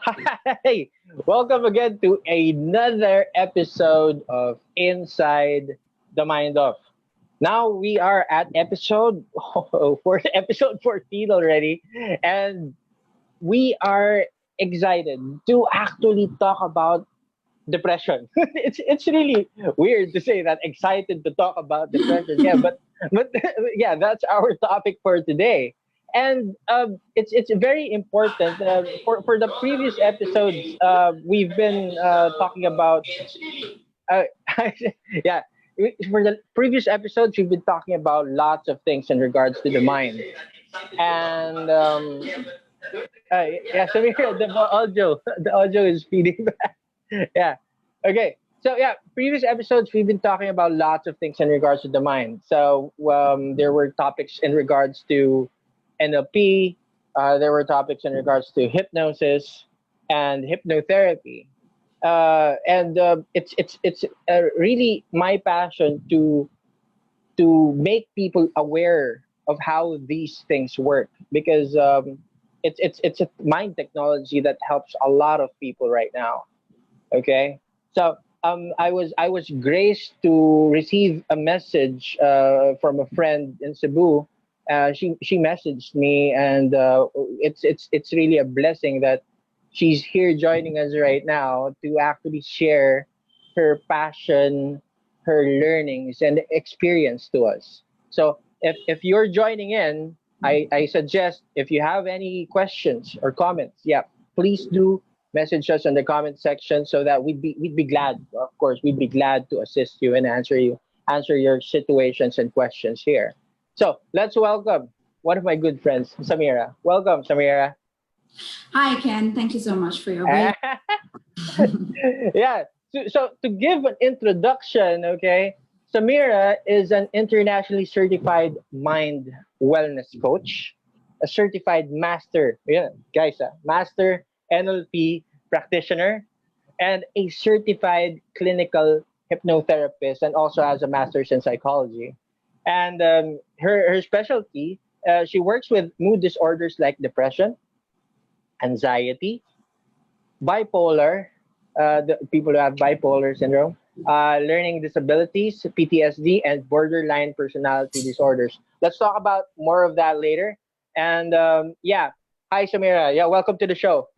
Hi, welcome again to another episode of Inside the Mind of. Now we are at episode for episode 14 already, and we are excited to actually talk about depression. It's really weird to say that excited to talk about depression. Yeah, but yeah, that's our topic for today. And it's very important. For the previous episodes, we've been talking about uh, yeah. For the previous episodes, we've been talking about lots of things in regards to the mind, and yeah. So here the audio is feeding back. Yeah. Okay. So yeah, previous episodes we've been talking about lots of things in regards to the mind. So there were topics in regards to NLP. There were topics in regards to hypnosis and hypnotherapy. And it's really my passion to make people aware of how these things work because it's a mind technology that helps a lot of people right now. Okay, so I was graced to receive a message from a friend in Cebu. She messaged me, and it's really a blessing that she's here joining us right now to actually share her passion, her learnings, and experience to us. So if you're joining in, I suggest if you have any questions or comments, yeah, please do message us in the comment section so that we'd be glad, of course, we'd be glad to assist you and answer your situations and questions here. So let's welcome one of my good friends, Sameera. Welcome, Sameera. Hi, Ken. Thank you so much for your very Yeah. So to give an introduction, okay, Samira is an internationally certified mind wellness coach, a certified master, yeah, guys, master NLP practitioner, and a certified clinical hypnotherapist, and also has a master's in psychology. And her specialty, she works with mood disorders like depression, anxiety, bipolar, the people who have bipolar syndrome, learning disabilities, PTSD, and borderline personality disorders. Let's talk about more of that later. And yeah, hi Samira. Yeah, welcome to the show.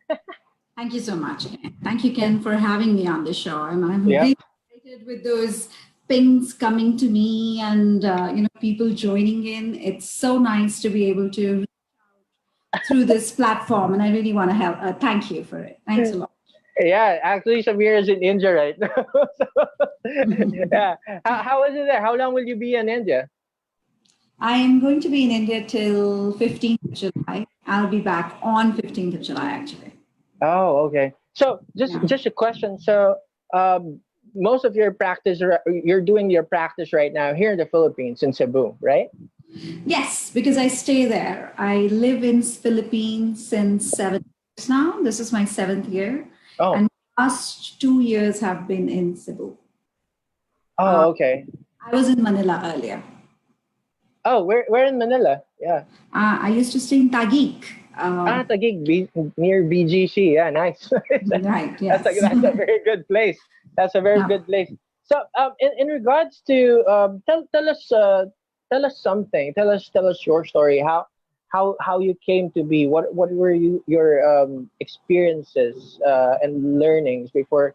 Thank you so much, Ken. Thank you, Ken, for having me on the show. I'm Yeah. really excited with those pings coming to me and people joining in. It's so nice to be able to reach out through this platform, and I really want to help. Thank you for it. Thanks a lot. Yeah, actually Samira is in India right now. So, yeah. How is it there? How long will you be in India? I am going to be in India till 15th of July. I'll be back on 15th of July, actually. Oh, okay. So Yeah. just a question. So most of your practice, you're doing your practice right now here in the Philippines in Cebu, right? Yes, because I stay there. I live in Philippines since 7 years now. This is my seventh year, Oh, and last 2 years have been in Cebu. Uh, oh, okay. I was in Manila earlier. Oh, we're in Manila. Yeah. I used to stay in Taguig. Taguig, near BGC. Yeah, nice. Right, yes. That's a very good place. That's a very Yeah. good place. So, in regards to tell us something. Tell us your story. How you came to be. What were your experiences and learnings before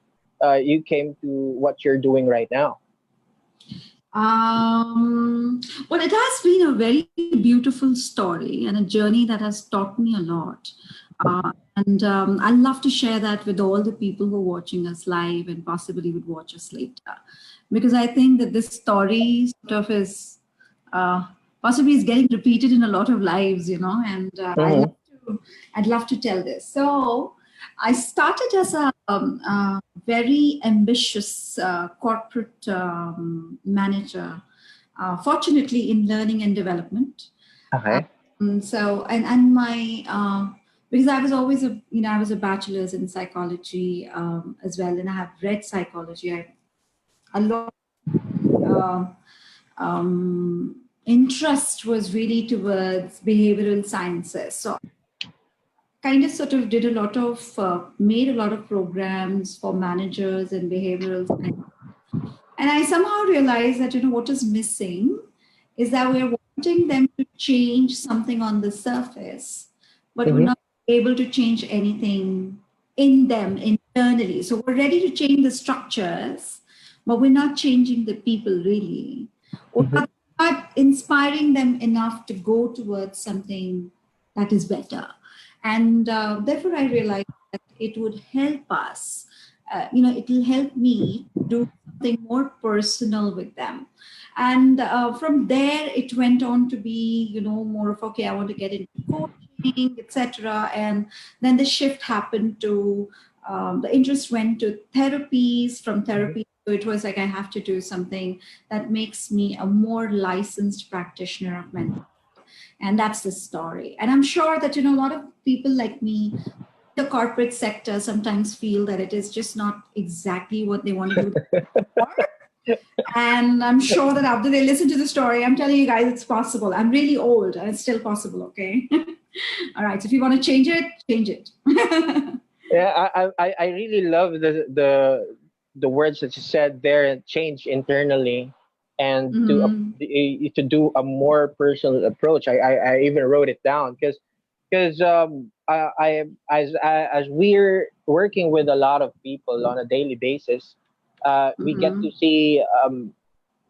you came to what you're doing right now? Well, it has been a very beautiful story and a journey that has taught me a lot. And I'd love to share that with all the people who are watching us live and possibly would watch us later. Because I think that this story sort of is uh, possibly is getting repeated in a lot of lives, and Mm-hmm. I'd love to tell this. So I started as a very ambitious corporate manager, fortunately in learning and development. Okay. And my because I was always I was a bachelor's in psychology as well, and I have read psychology. A lot uh, interest was really towards behavioral sciences. So kind of sort of did a lot of, made a lot of programs for managers and behavioral science. And I somehow realized that, what is missing is that we're wanting them to change something on the surface, but we're not able to change anything in them internally. So we're ready to change the structures, but we're not changing the people really. Or not inspiring them enough to go towards something that is better. And therefore I realized that it would help us, it will help me do something more personal with them. And from there, it went on to be, more of, okay, I want to get into coaching, etc. And then the shift happened to, the interest went to therapies. From therapy, so it was like, I have to do something that makes me a more licensed practitioner of mental health. And that's the story. And I'm sure that, a lot of people like me, the corporate sector, sometimes feel that it is just not exactly what they want to do. And I'm sure that after they listen to the story, I'm telling you guys, it's possible. I'm really old and it's still possible, okay? All right, so if you want to change it, change it. Yeah, I really love the words that you said there, change internally, and to do a more personal approach. I even wrote it down because as we're working with a lot of people on a daily basis, we get to see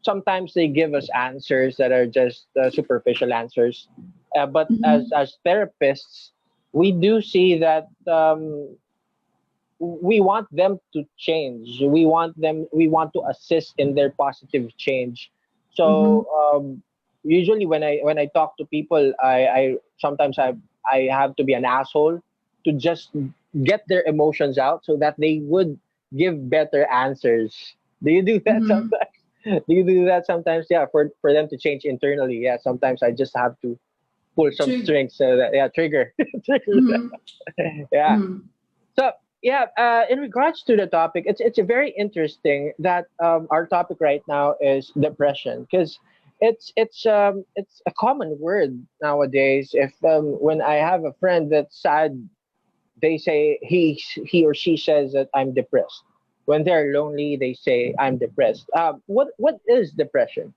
sometimes they give us answers that are just superficial answers, but as therapists, we do see that we want them to change. We want to assist in their positive change. So usually when I talk to people, I sometimes I have to be an asshole to just get their emotions out so that they would give better answers. Do you do that sometimes? Do you do that sometimes? Yeah, for them to change internally. Yeah, sometimes I just have to pull some strings so that trigger. Yeah. So yeah, in regards to the topic, it's very interesting that our topic right now is depression, because it's a common word nowadays. If when I have a friend that's sad, they say he or she says that I'm depressed. When they're lonely, they say I'm depressed. What is depression?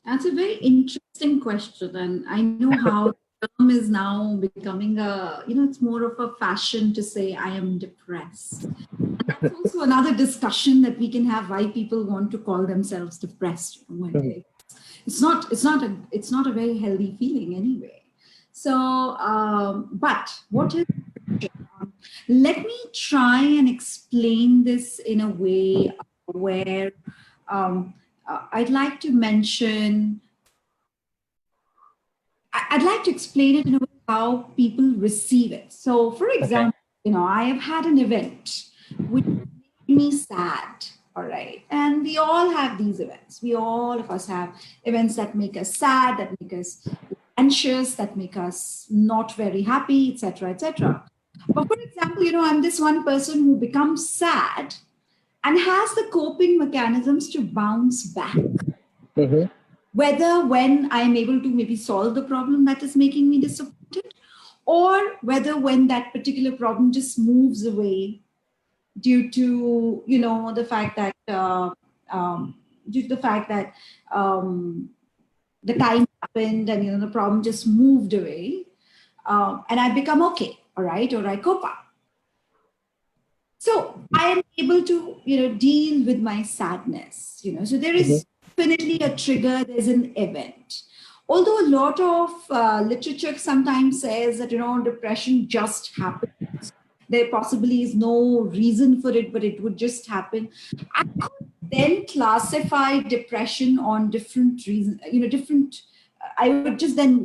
That's a very interesting question, and I know how the term is now becoming it's more of a fashion to say I am depressed. And that's also another discussion that we can have, why people want to call themselves depressed. It's not a very healthy feeling anyway. So, but what is depression? Let me try and explain this in a way where I'd like to explain it in a way how people receive it. So, for example, I have had an event which made me sad, all right? And we all have these events. All of us have events that make us sad, that make us anxious, that make us not very happy, etc., etc. But for example, I'm this one person who becomes sad and has the coping mechanisms to bounce back. Whether when I'm able to maybe solve the problem that is making me disappointed, or whether when that particular problem just moves away due to, the fact that the time happened and, the problem just moved away, and I become okay, all right, or I cope up. So I am able to, deal with my sadness, so there is definitely a trigger, there's an event. Although a lot of literature sometimes says that, depression just happens. There possibly is no reason for it, but it would just happen. I could then classify depression on different reasons, I would just then,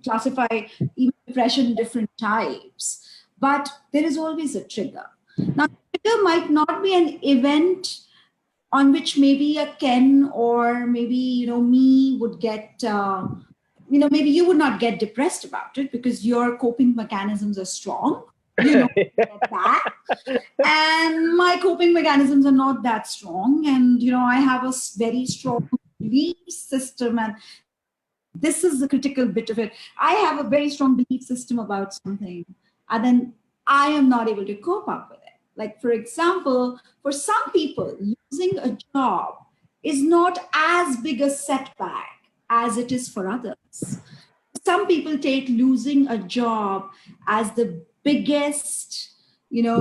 classify even depression in different types. But there is always a trigger. Now, the trigger might not be an event on which maybe a Ken or maybe, me would get, maybe you would not get depressed about it because your coping mechanisms are strong. Get that. And my coping mechanisms are not that strong. And, I have a very strong belief system and this is the critical bit of it. I have a very strong belief system about something, and then I am not able to cope up with it. Like, for example, for some people, losing a job is not as big a setback as it is for others. Some people take losing a job as the biggest,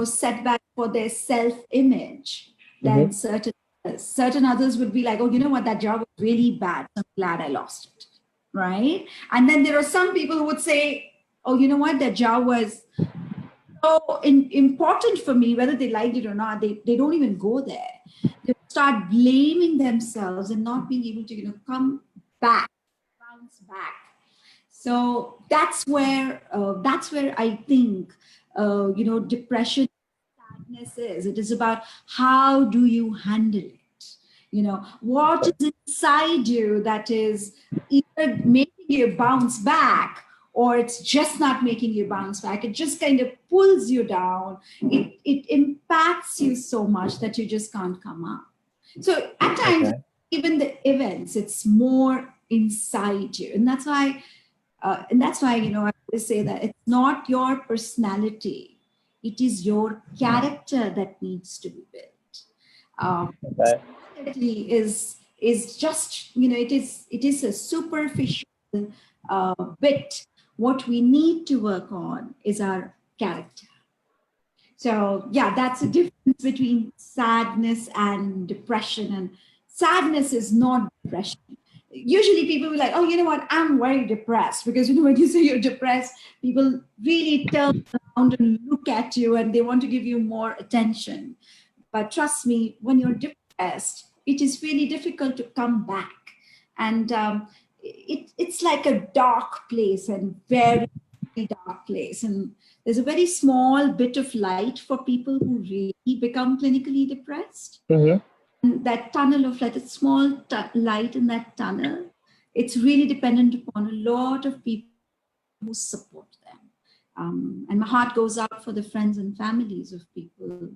setback for their self-image than certain others. Certain others would be like, oh, you know what, that job was really bad. I'm glad I lost it, right? And then there are some people who would say, oh, you know what, that job was so important for me, whether they liked it or not. They don't even go there. They start blaming themselves and not being able to, come back, bounce back. So that's where I think, depression, sadness is. It is about how do you handle it? What is inside you that is either making you bounce back, or it's just not making you bounce back. It just kind of pulls you down. It impacts you so much that you just can't come up. So at times, even the events, it's more inside you. And that's why, I always say that it's not your personality. It is your character that needs to be built. Personality is just, it is a superficial bit. What we need to work on is our character. So yeah, that's the difference between sadness and depression. And sadness is not depression. Usually people will be like, oh, you know what, I'm very depressed. Because when you say you're depressed, people really turn around and look at you and they want to give you more attention. But trust me, when you're depressed, it is really difficult to come back. And it's like a dark place, and very, very dark place. And there's a very small bit of light for people who really become clinically depressed. And that tunnel of light, a small light in that tunnel, it's really dependent upon a lot of people who support them. And my heart goes out for the friends and families of people,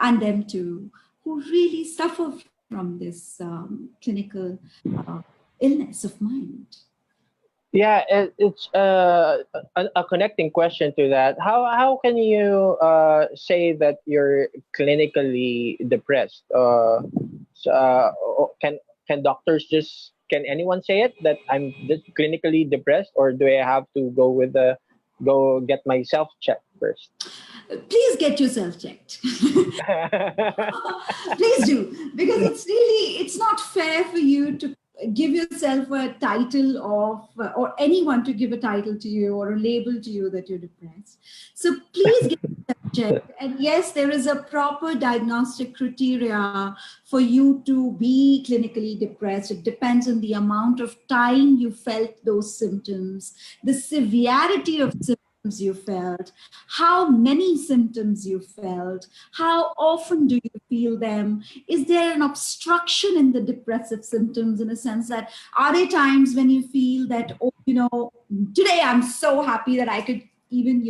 and them too, who really suffer from this clinical illness of mind. Yeah, it's a connecting question to that. How can you say that you're clinically depressed? Can doctors can anyone say it that I'm clinically depressed, or do I have to go get myself checked first? Please get yourself checked. Please do, because it's not fair for you to give yourself a title of, or anyone to give a title to you or a label to you that you're depressed. So please get yourself checked. And yes, there is a proper diagnostic criteria for you to be clinically depressed. It depends on the amount of time you felt those symptoms, the severity of symptoms you felt, how many symptoms you felt, how often do you feel them, is there an obstruction in the depressive symptoms, in a sense that are there times when you feel that, oh, today I'm so happy that I could even,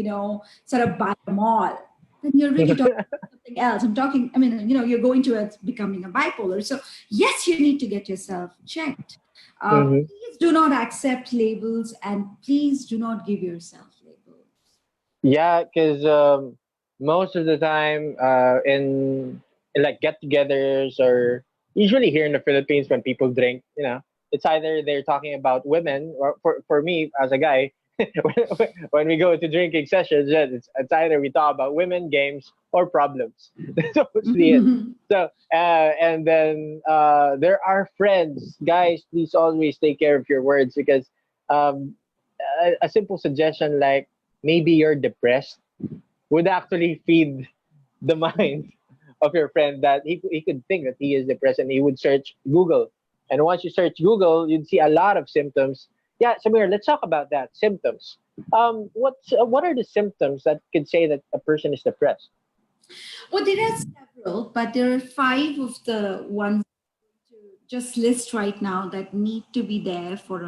sort of buy a mall. Then you're really talking about something else. You're going towards becoming a bipolar. So yes, you need to get yourself checked. Please do not accept labels, and please do not give yourself labels. Yeah, because most of the time in like get-togethers, or usually here in the Philippines when people drink, it's either they're talking about women, or for me as a guy, when we go to drinking sessions, it's either we talk about women, games, or problems. That's mostly it. So and then there are friends, guys. Please always take care of your words, because a simple suggestion like maybe you're depressed would actually feed the mind of your friend that he could think that he is depressed, and he would search Google. And once you search Google, you'd see a lot of symptoms. Yeah, Sameera, let's talk about that. Symptoms. What are the symptoms that could say that a person is depressed? Well, there are several, but there are 5 of the ones to just list right now that need to be there for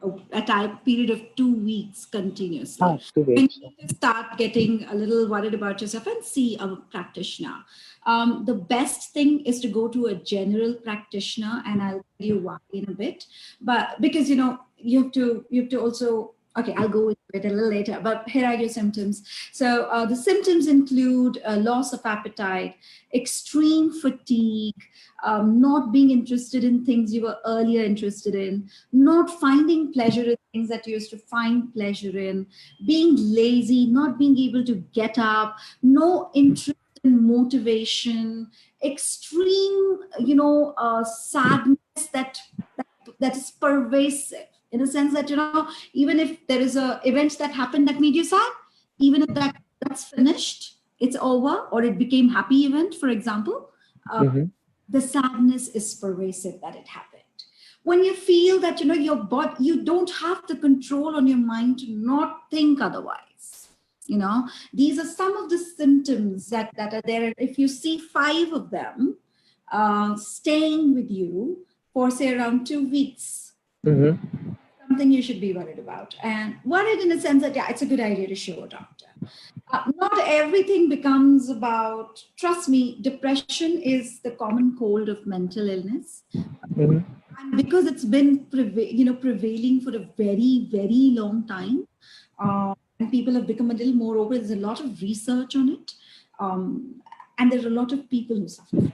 a period of 2 weeks continuously. 2 weeks. You need to start getting a little worried about yourself and see a practitioner. The best thing is to go to a general practitioner, and I'll tell you why in a bit. But because you have to also. Okay, I'll go into it a little later, but here are your symptoms. So the symptoms include loss of appetite, extreme fatigue, not being interested in things you were earlier interested in, not finding pleasure in things that you used to find pleasure in, being lazy, not being able to get up, no interest in motivation, extreme, sadness that is pervasive. In a sense that, even if there is a event that happened that made you sad, even if that's finished, it's over, or it became happy event, for example, the sadness is pervasive that it happened. When you feel that, your body, you don't have the control on your mind to not think otherwise. These are some of the symptoms that are there. If you see 5 of them staying with you for, say, around 2 weeks, something you should be worried about. And worried in a sense that, it's a good idea to show a doctor. Not everything becomes about, trust me, depression is the common cold of mental illness. And because it's been prevailing for a very, very long time, and people have become a little more open, there's a lot of research on it. And there are a lot of people who suffer.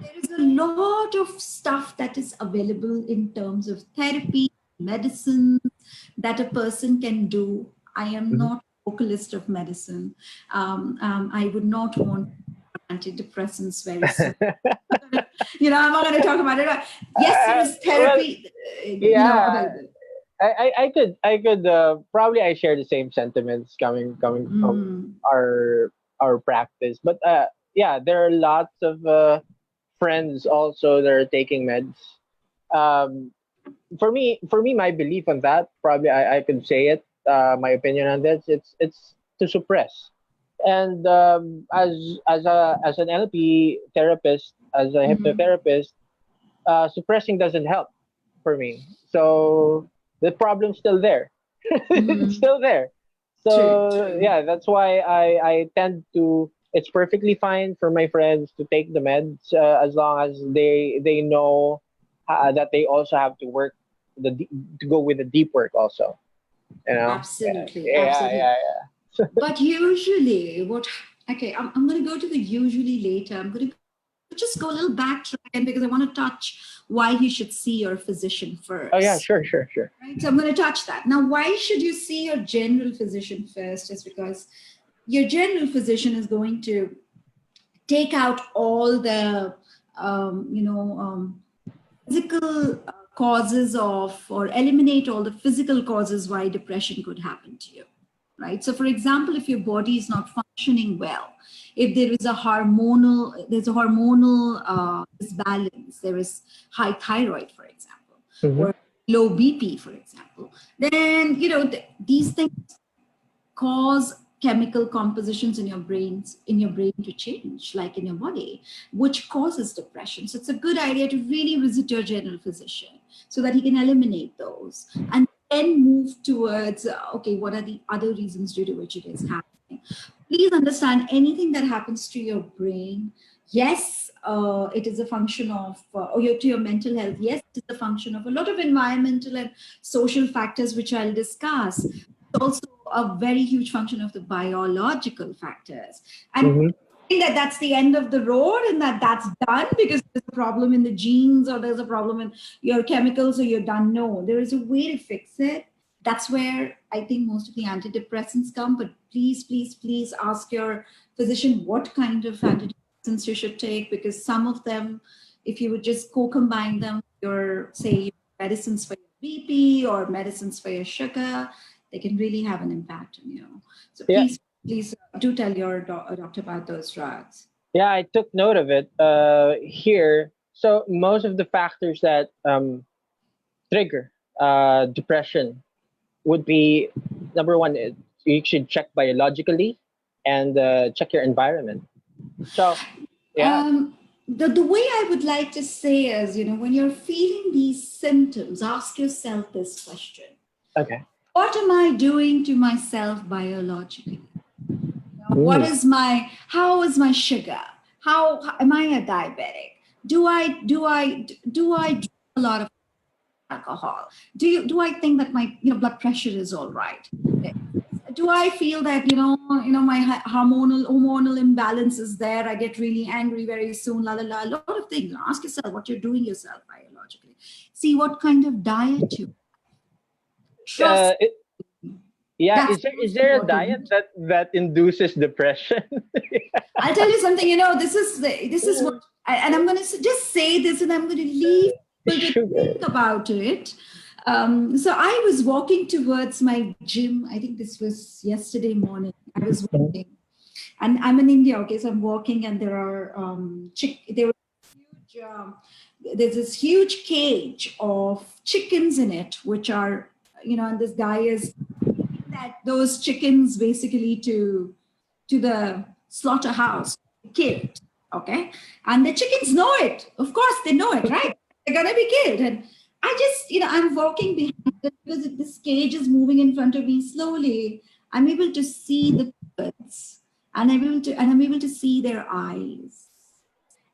There is a lot of stuff that is available in terms of therapy, medicine that a person can do. I am not a vocalist of medicine. I would not want antidepressants very soon. I'm not going to talk about it. Yes, there is therapy. I could probably I share the same sentiments coming from our practice, but there are lots of friends also that are taking meds. For me, my belief on that, probably I could say it. My opinion on this, it's to suppress. And as an NLP therapist, as a hypnotherapist, suppressing doesn't help for me. So the problem's still there. It's still there. So that's why I tend to. It's perfectly fine for my friends to take the meds as long as they know that they also have to work to go with the deep work also. Absolutely. Yeah. But usually I'm going to go to the usually later. I'm going to just go a little backtrack again because I want to touch why you should see your physician first. Oh yeah, sure. Right. So I'm going to touch that. Now, why should you see your general physician first? Is because your general physician is going to take out all the, physical causes of, or eliminate all the physical causes why depression could happen to you, right? So for example, if your body is not functioning well, if there is a hormonal disbalance, there is high thyroid, for example, or low BP, for example, then, these things cause chemical compositions in your brain to change, like in your body, which causes depression. So it's a good idea to really visit your general physician so that he can eliminate those and then move towards, what are the other reasons due to which it is happening? Please understand, anything that happens to your brain, yes, it is a function of, to your mental health, yes, it is a function of a lot of environmental and social factors, which I'll discuss. Also a very huge function of the biological factors. And I think that's the end of the road and that's done because there's a problem in the genes or there's a problem in your chemicals or you're done. No, there is a way to fix it. That's where I think most of the antidepressants come. But please, please, please ask your physician what kind of antidepressants you should take, because some of them, if you would just co-combine them, say medicines for your BP or medicines for your sugar, they can really have an impact on you. So please do tell your doctor about those drugs. Yeah, I took note of it here. So most of the factors that trigger depression would be, number one, you should check biologically and check your environment. So, the way I would like to say is, when you're feeling these symptoms, ask yourself this question. Okay. What am I doing to myself biologically? How is my sugar? How am I a diabetic? Do I drink a lot of alcohol? Do I think that my blood pressure is all right? Do I feel that my hormonal imbalance is there? I get really angry very soon. A lot of things. Ask yourself what you're doing yourself biologically. See what kind of diet you trust. Yeah, is there a diet that induces depression? I'll tell you something. This is what, and I'm going to just say this, and I'm going to leave people to think about it. So I was walking towards my gym. I think this was yesterday morning. I was walking, and I'm in India. Okay, so I'm walking, and there's this huge cage of chickens in it, which are and this guy is that those chickens basically to the slaughterhouse killed. Okay, and the chickens know it. Of course, they know it, right? They're gonna be killed, and I just, I'm walking behind it because this cage is moving in front of me slowly. I'm able to see the birds, and I'm able to see their eyes,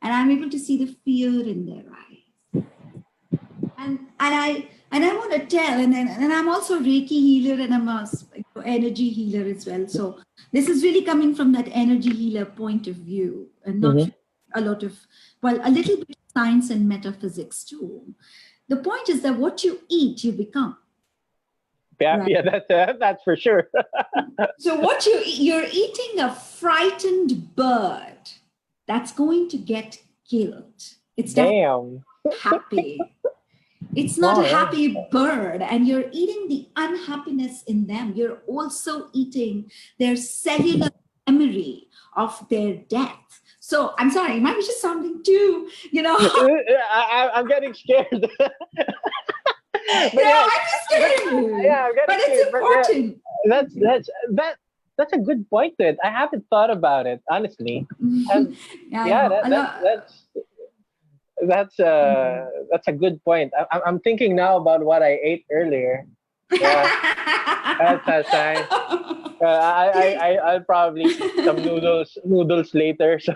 and I'm able to see the fear in their eyes. And I want to tell, and I'm also a Reiki healer, and I'm a energy healer as well. So this is really coming from that energy healer point of view, and not a little bit of science and metaphysics too. The point is that what you eat, you become. Yeah, right? Yeah, that's for sure. So what you're eating a frightened bird that's going to get killed. It's damn happy. It's not a happy bird, and you're eating the unhappiness in them. You're also eating their cellular memory of their death. So I'm sorry, it might be just sounding too, I'm getting scared. But I'm just kidding. Yeah, I'm getting but scared. It's important. Yeah, that's a good point to it. I haven't thought about it, honestly. And that's a good point. I'm thinking now about what I ate earlier. Yeah, that's a sign. I'll probably eat some noodles later. So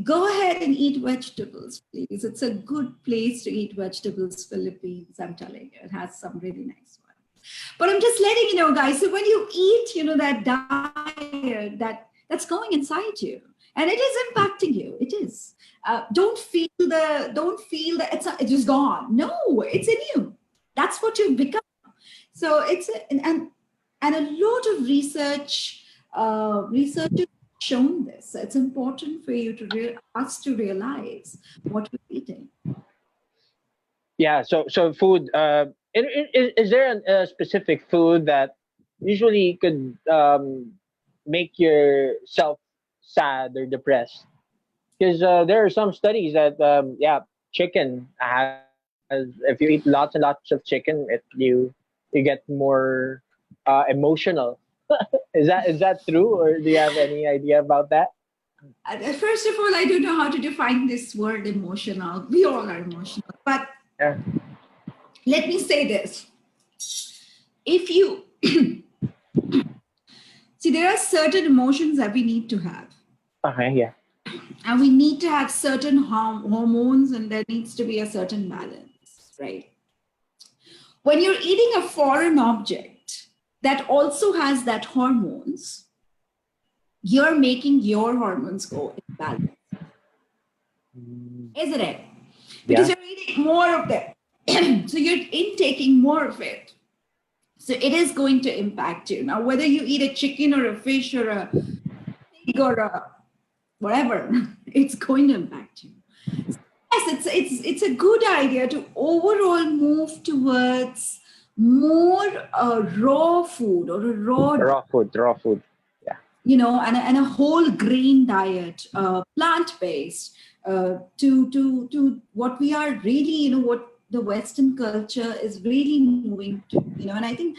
go ahead and eat vegetables, please. It's a good place to eat vegetables, Philippines. I'm telling you, it has some really nice ones. But I'm just letting you know, guys. So when you eat, that diet that's going inside you, and it is impacting you. It is. Don't feel that it's just gone. No, it's in you. That's what you've become. So it's and a lot of research has shown this. It's important for you to us to realize what we're eating. Yeah. So food. Is there a specific food that usually could make yourself sad or depressed? Because there are some studies that chicken has, if you eat lots and lots of chicken, you get more emotional. Is that true, or do you have any idea about that? First of all, I don't know how to define this word emotional. We all are emotional, but let me say this: if you see, there are certain emotions that we need to have. Okay, yeah. And we need to have certain hormones, and there needs to be a certain balance, right? When you're eating a foreign object that also has that hormones, you're making your hormones go in balance. Isn't it? Because you're eating more of them. So you're intaking more of it. So it is going to impact you. Now, whether you eat a chicken or a fish or a pig or a whatever, it's going to impact you. So yes, it's a good idea to overall move towards more raw food or a raw food. Yeah. And a whole grain diet, plant-based, to what we are really, what the Western culture is really moving to, and I think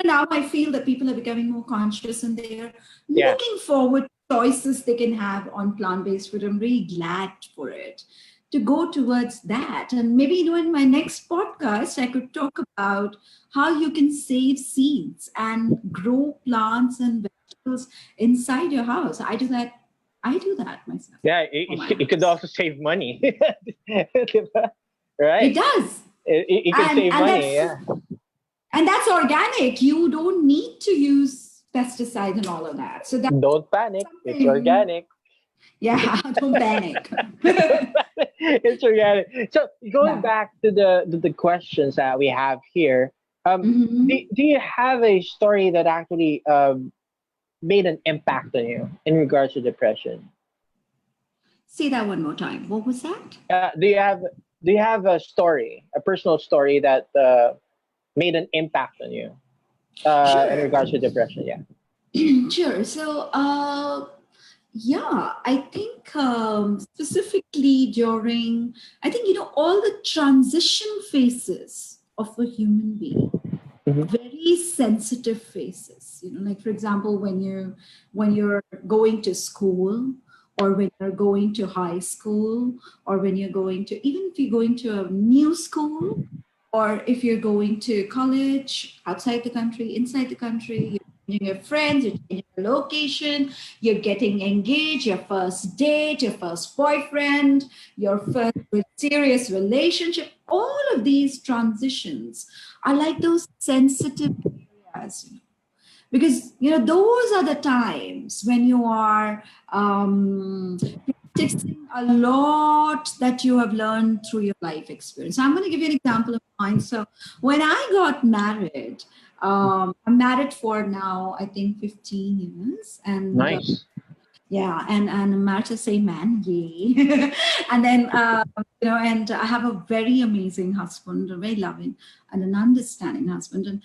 now I feel that people are becoming more conscious, and they're looking forward to choices they can have on plant-based food. I'm really glad for it to go towards that. And maybe, you know, in my next podcast, I could talk about how you can save seeds and grow plants and vegetables inside your house. I do that. I do that myself. Yeah, it could also save money. Right? It does. It could save money, yeah. And that's organic. You don't need to use pesticides and all of that. So don't panic. It's organic. Yeah, don't panic. It's organic. So going back to the questions that we have here, do you have a story that actually made an impact on you in regards to depression? Say that one more time. What was that? Do you have a story, a personal story that made an impact on you in regards to depression? Yeah. Sure. So, yeah, I think specifically during, I think, you know, all the transition phases of a human being, very sensitive phases, you know, like, for example, when you're going to school, or when you're going to high school, or when you're going to, even if you're going to a new school, or if you're going to college, outside the country, inside the country, you're changing your friends, you're changing your location, you're getting engaged, your first date, your first boyfriend, your first serious relationship, all of these transitions are like those sensitive areas, you know. Because, you know, those are the times when you are practicing a lot that you have learned through your life experience. So I'm going to give you an example of mine. So when I got married, I'm married for now, I think 15 years. And nice. Yeah, and I'm married to the same man, yay. And then, you know, and I have a very amazing husband, a very loving and an understanding husband. And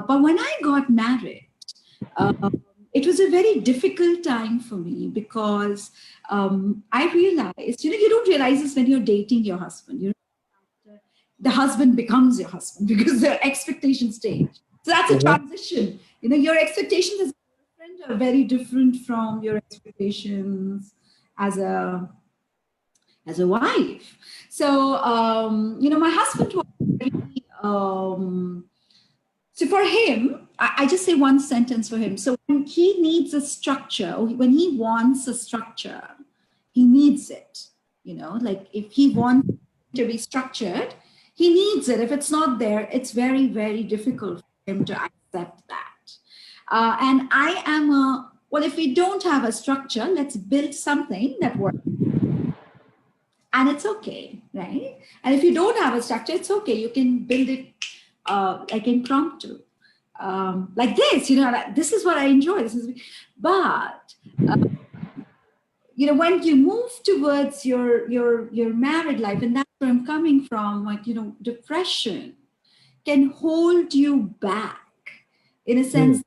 but when I got married, it was a very difficult time for me because I realized, you know, you don't realize this when you're dating your husband. You know, the husband becomes your husband because their expectations change. So that's a transition. You know, your expectations as a girlfriend are very different from your expectations as a wife. So, you know, my husband was very, so for him, I just say one sentence for him. So when he needs a structure, when he wants a structure, he needs it. You know, like if he wants to be structured, he needs it. If it's not there, it's very, very difficult for him to accept that. And I am well, if we don't have a structure, let's build something that works. And it's okay, right? And if you don't have a structure, it's okay. You can build it like impromptu, like this, you know, this is what I enjoy. But you know, when you move towards your married life, and that's where I'm coming from, like, you know, depression can hold you back in a sense.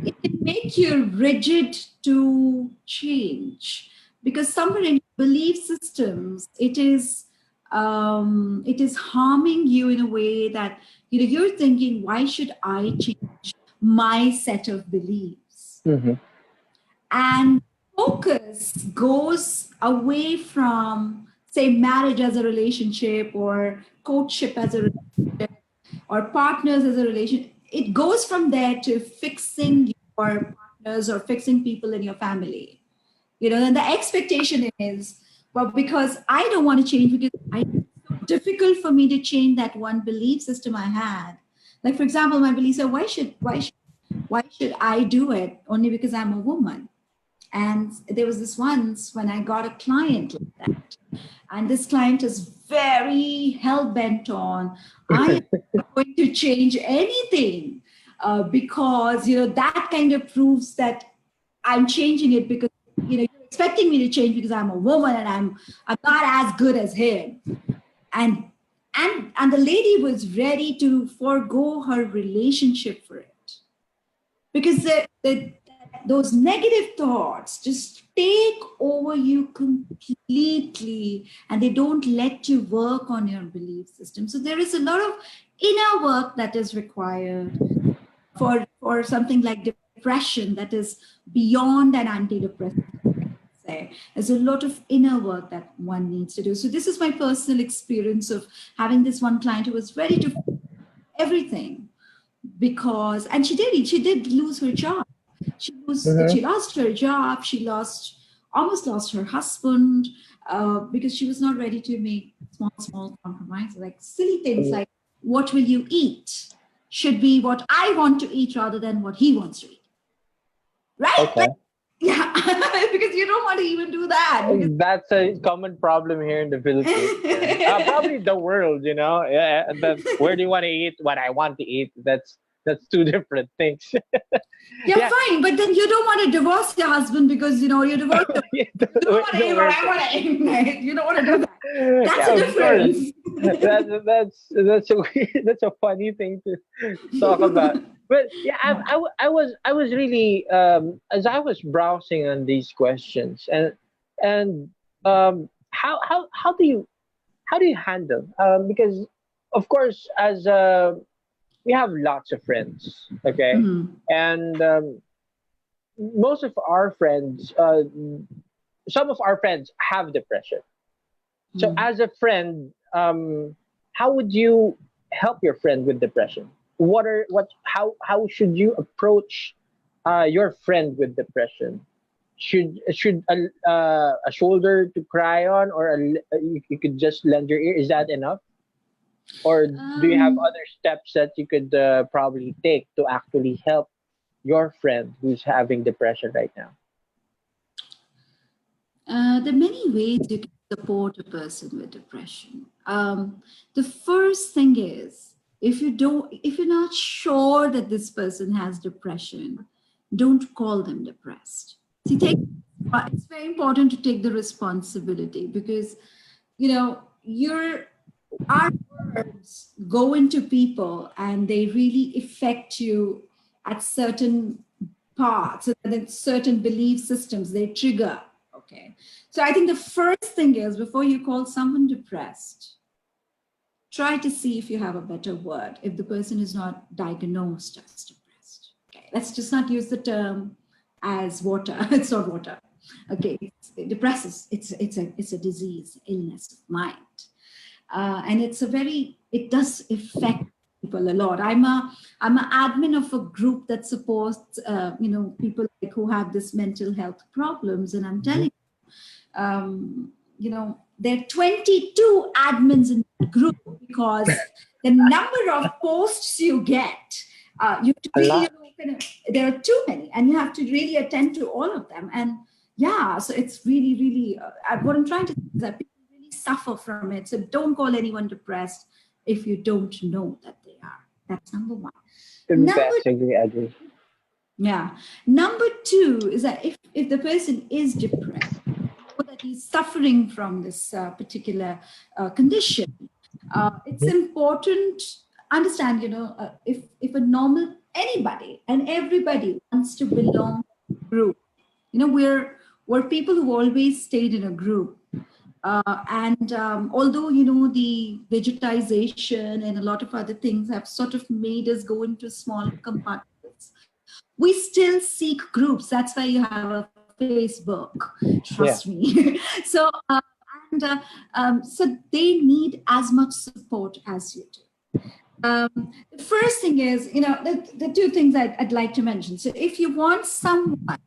It can make you rigid to change because somewhere in belief systems, it is harming you in a way that, you know, you're thinking, why should I change my set of beliefs? And focus goes away from, say, marriage as a relationship or courtship as a relationship or partners as a relationship. It goes from there to fixing your partners or fixing people in your family. You know, and the expectation is, well, because I don't want to change because it's so difficult for me to change that one belief system I had. Like, for example, my belief said, why should I do it only because I'm a woman? And there was this once when I got a client like that. And this client is very hell-bent on, I am not going to change anything because, you know, that kind of proves that I'm changing it because, you know, you're expecting me to change because I'm a woman and I'm not as good as him. And the lady was ready to forego her relationship for it because those negative thoughts just take over you completely and they don't let you work on your belief system. So there is a lot of inner work that is required for something like depression that is beyond an antidepressant. there. There's a lot of inner work that one needs to do. So this is my personal experience of having this one client who was ready to everything, because, and she did lose her job. She lost her job. She almost lost her husband because she was not ready to make small compromises, like silly things like, what will you eat should be what I want to eat rather than what he wants to eat. Right? Okay. Yeah, because you don't want to even do that. That's a common problem here in the Philippines. Probably the world, you know. Yeah, where do you want to eat? What I want to eat. That's two different things. Yeah, fine, but then you don't want to divorce your husband because you divorce him. You don't want to eat what I want to eat. You don't want to do that. That's a difference. That's a funny thing to talk about. But yeah, I was really as I was browsing on these questions and how do you handle because of course as we have lots of friends, okay, and most of our friends, some of our friends have depression. So as a friend, how would you help your friend with depression? How should you approach your friend with depression? Should a shoulder to cry on, or you could just lend your ear? Is that enough? Or do you have other steps that you could probably take to actually help your friend who's having depression right now? There are many ways you can support a person with depression. The first thing is, if you're not sure that this person has depression, don't call them depressed. See, it's very important to take the responsibility, because our words go into people and they really affect you at certain parts and certain belief systems they trigger. Okay, so I think the first thing is, before you call someone depressed, try to see if you have a better word if the person is not diagnosed as depressed. Okay, let's just not use the term as water. It's not water. Okay, it depresses. It's a disease, illness of mind. And it does affect people a lot. I'm an admin of a group that supports people who have this mental health problems, and I'm telling you, there are 22 admins in that group, because the number of posts you get, you have to really, there are too many, and you have to really attend to all of them. And yeah, so it's really, really, what I'm trying to say is that people really suffer from it. So don't call anyone depressed if you don't know that they are. That's number one. Yeah. Number two is that if the person is depressed, or that he's suffering from this particular condition, it's important to understand, if a normal, anybody and everybody wants to belong to a group. We're people who always stayed in a group. Although, the digitization and a lot of other things have sort of made us go into smaller compartments, we still seek groups. That's why you have a Facebook, trust me. So they need as much support as you do. The first thing is, the two things I'd like to mention. So if you want someone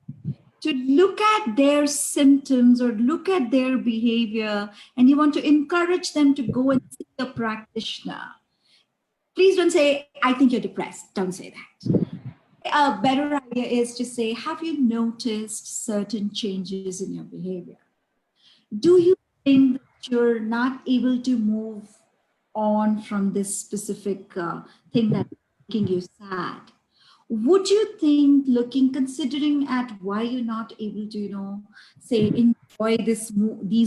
to look at their symptoms or look at their behavior, and you want to encourage them to go and see a practitioner, please don't say, I think you're depressed. Don't say that. A better idea is to say, have you noticed certain changes in your behavior? Do you think that you're not able to move on from this specific thing that's making you sad? Would you think, considering at why you're not able to, say, enjoy these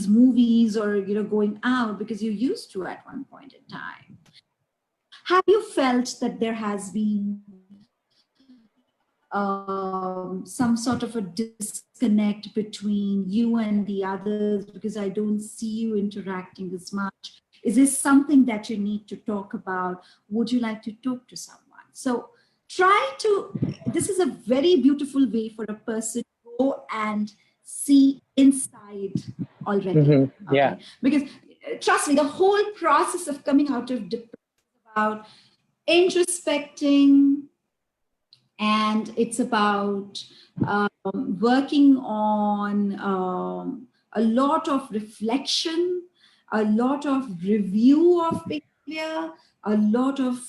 movies or, going out because you used to at one point in time? Have you felt that there has been some sort of a disconnect between you and the others because I don't see you interacting as much? Is this something that you need to talk about? Would you like to talk to someone? So this is a very beautiful way for a person to go and see inside already. Yeah. Okay, because trust me, the whole process of coming out of depression is about introspecting, and it's about working on a lot of reflection, a lot of review of behavior, a lot of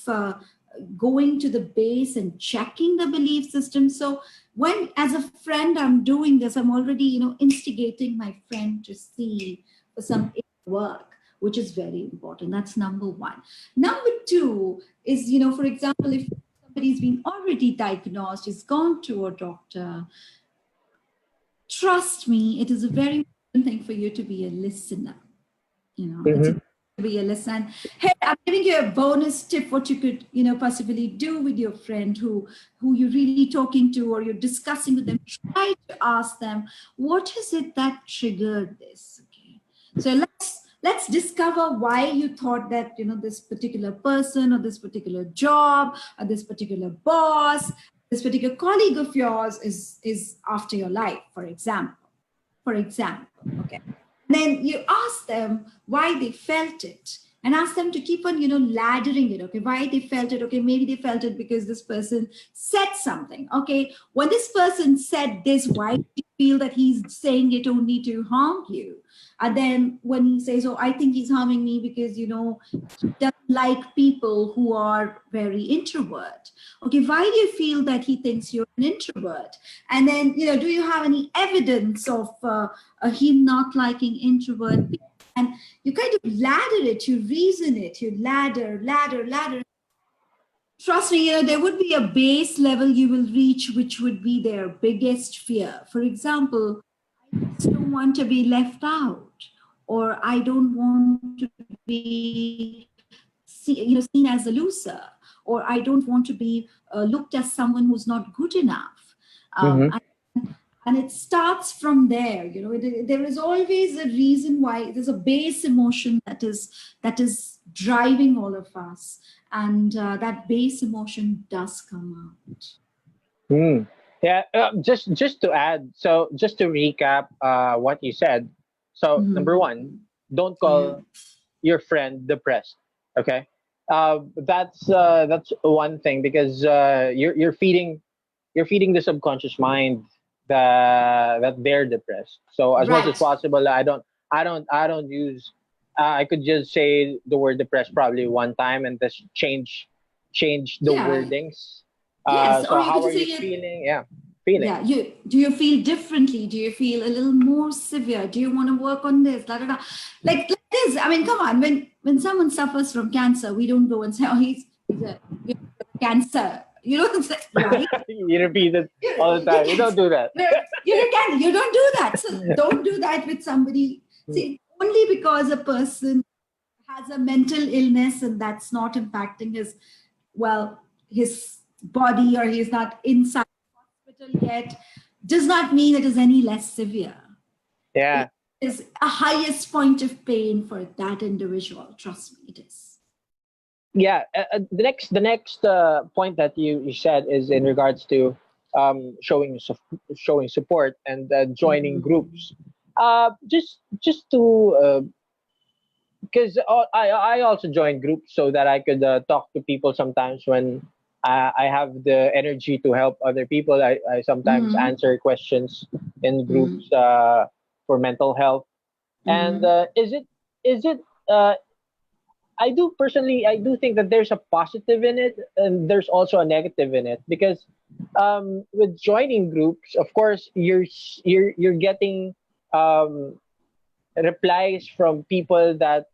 going to the base and checking the belief system. So when, as a friend, I'm doing this, I'm already, instigating my friend to see for some work, which is very important. That's number one. Number two is, for example, if somebody's been already diagnosed, is gone to a doctor, trust me, it is a very important thing for you to be a listener. It's to be a listener. Hey, I'm giving you a bonus tip what you could, possibly do with your friend who you're really talking to, or you're discussing with them. Try to ask them, what is it that triggered this? Okay, so let's discover why you thought that, this particular person or this particular job or this particular boss, this particular colleague of yours is after your life, for example. Okay. Then you ask them why they felt it, and ask them to keep on, laddering it. Okay, why they felt it. Okay, maybe they felt it because this person said something. Okay, when this person said this, why do you feel that he's saying it only to harm you? And then when he says, oh, I think he's harming me because, he doesn't like people who are very introvert. Okay, why do you feel that he thinks you're an introvert? And then, do you have any evidence of him not liking introvert people? And you kind of ladder it, you reason it, you ladder. Trust me, there would be a base level you will reach, which would be their biggest fear. For example, I just don't want to be left out, or I don't want to be seen as a loser, or I don't want to be looked as someone who's not good enough. And it starts from there. There is always a reason why. There's a base emotion that is driving all of us, and that base emotion does come out. Yeah, just to add, so just to recap what you said. So number one, don't call your friend depressed. Okay, that's one thing, because you're feeding the subconscious mind that they're depressed. So as much as possible, I don't use. I could just say the word depressed probably one time and just change the wordings. Yes, so how are you feeling? Yeah, feeling. Yeah, do you feel differently? Do you feel a little more severe? Do you want to work on this? Da, da, da. Like this. I mean, come on. When someone suffers from cancer, we don't go and say, oh, he's a cancer. You don't say, right? You repeat it all the time. You don't do that. You don't do that. So don't do that with somebody. See, only because a person has a mental illness and that's not impacting his body, or he's not inside the hospital yet, does not mean it is any less severe. Yeah. It is a highest point of pain for that individual. Trust me, it is. Yeah, the next point that you said is in regards to showing support and joining groups. Just to because I also join groups so that I could talk to people sometimes when I have the energy to help other people. I sometimes answer questions in groups for mental health. And is it I do think that there's a positive in it, and there's also a negative in it, because with joining groups, of course, you're getting replies from people that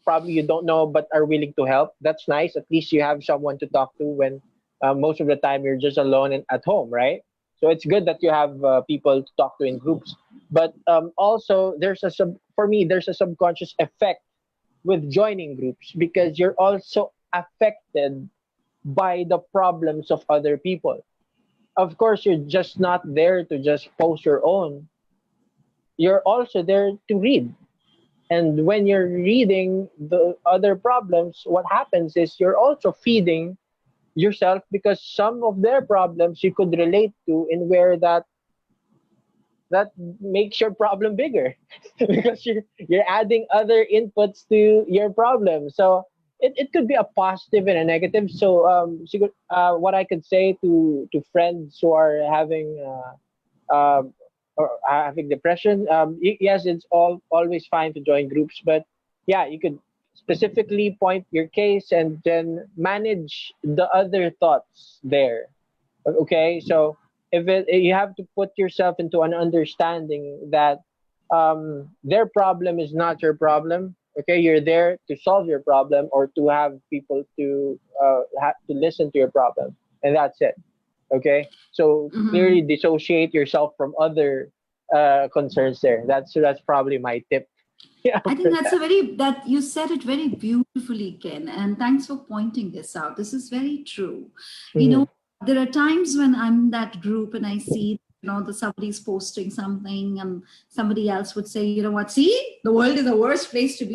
probably you don't know but are willing to help. That's nice. At least you have someone to talk to when most of the time you're just alone and at home, right? So it's good that you have people to talk to in groups. But also, there's a subconscious effect with joining groups, because you're also affected by the problems of other people. Of course, you're just not there to just post your own. You're also there to read. And when you're reading the other problems, what happens is you're also feeding yourself, because some of their problems you could relate to, in where that that makes your problem bigger because you're adding other inputs to your problem. So it could be a positive and a negative. So what I could say to friends who are having or having depression, yes, it's always fine to join groups, but yeah, you could specifically point your case and then manage the other thoughts there. Okay, so you have to put yourself into an understanding that their problem is not your problem. Okay, you're there to solve your problem or to have people to to listen to your problem, and that's it. Okay, so clearly Mhm. dissociate yourself from other concerns there. That's probably my tip. Yeah, I think for that's a that. very, that you said it very beautifully, Ken, and thanks for pointing this out. This is very true. You Hmm. know, there are times when I'm in that group and I see, the somebody's posting something and somebody else would say, you know what, see, the world is the worst place to be.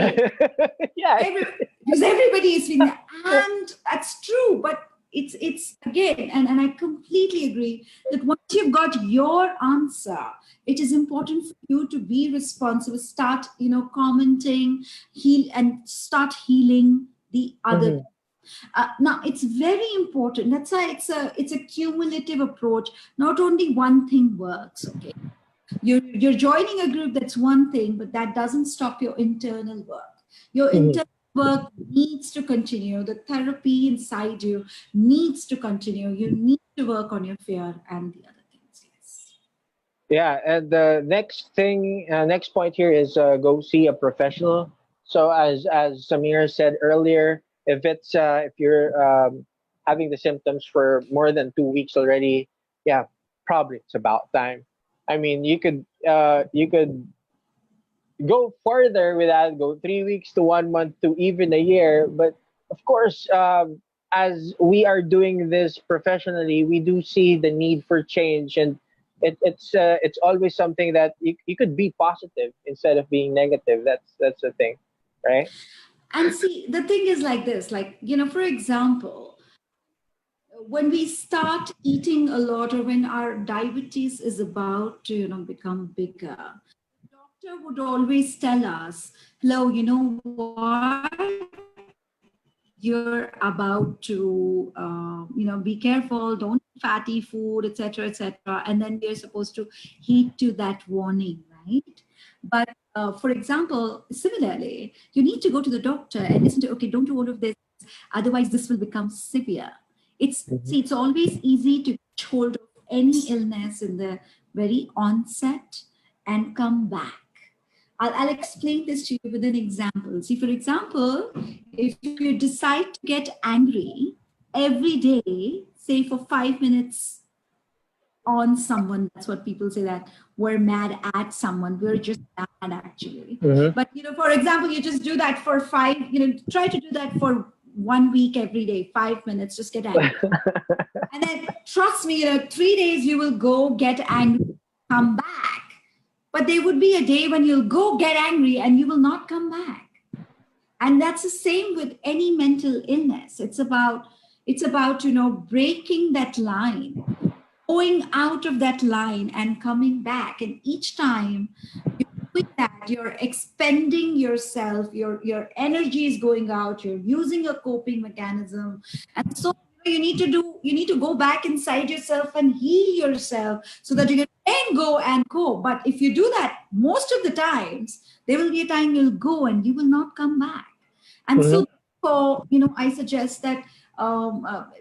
Yeah. Every, because everybody is feeling that, and that's true. But it's again, and I completely agree that once you've got your answer, it is important for you to be responsible, start commenting, heal, and start healing the other. Hmm. Now it's very important. That's why it's a cumulative approach. Not only one thing works. Okay, you're joining a group, that's one thing, but that doesn't stop your internal work. Your Hmm. internal work needs to continue. The therapy inside you needs to continue. You need to work on your fear and the other things. Yes. Yeah, and the next point here is go see a professional. So as Samir said earlier, if you're having the symptoms for more than 2 weeks already, yeah, probably it's about time. I mean, you could go further with that, go 3 weeks to 1 month to even a year. But of course, as we are doing this professionally, we do see the need for change, and it's always something that you could be positive instead of being negative. That's the thing, right? And see, the thing is like this, like, for example, when we start eating a lot, or when our diabetes is about to, become bigger, doctor would always tell us, hello, you know what? You're about to, be careful, don't eat fatty food, etc., etc. And then we're supposed to heed to that warning, right? But for example, similarly, you need to go to the doctor and listen to, okay, don't do all of this, otherwise this will become severe. Hmm. It's always easy to catch hold of any illness in the very onset and come back. I'll explain this to you with an example. See, for example, if you decide to get angry every day, say for 5 minutes on someone, that's what people say, that we're mad at someone, we're just mad actually. Hmm. But, for example, you just do that for try to do that for 1 week every day, 5 minutes, just get angry. And then trust me, 3 days you will go get angry, come back. But there would be a day when you'll go get angry and you will not come back. And that's the same with any mental illness. It's about breaking that line, going out of that line and coming back. And each time you're doing that, you're expending yourself, your energy is going out, you're using a coping mechanism. And so you need to go back inside yourself and heal yourself so that you can then go and go. But if you do that most of the times, there will be a time you'll go and you will not come back. And Hmm. so, therefore, I suggest that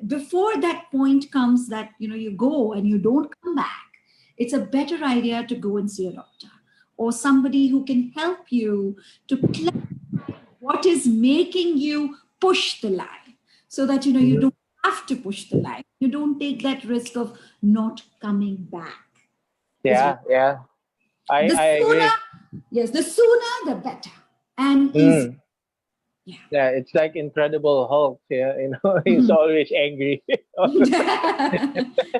before that point comes that you go and you don't come back, it's a better idea to go and see a doctor or somebody who can help you to clarify what is making you push the line, so that you Hmm. don't have to push the line. You don't take that risk of not coming back. Is Yeah, yeah, the I sooner, agree. yes, the sooner the better and easy. Mm. Yeah. Yeah, it's like Incredible Hulk. Yeah, he's always angry. but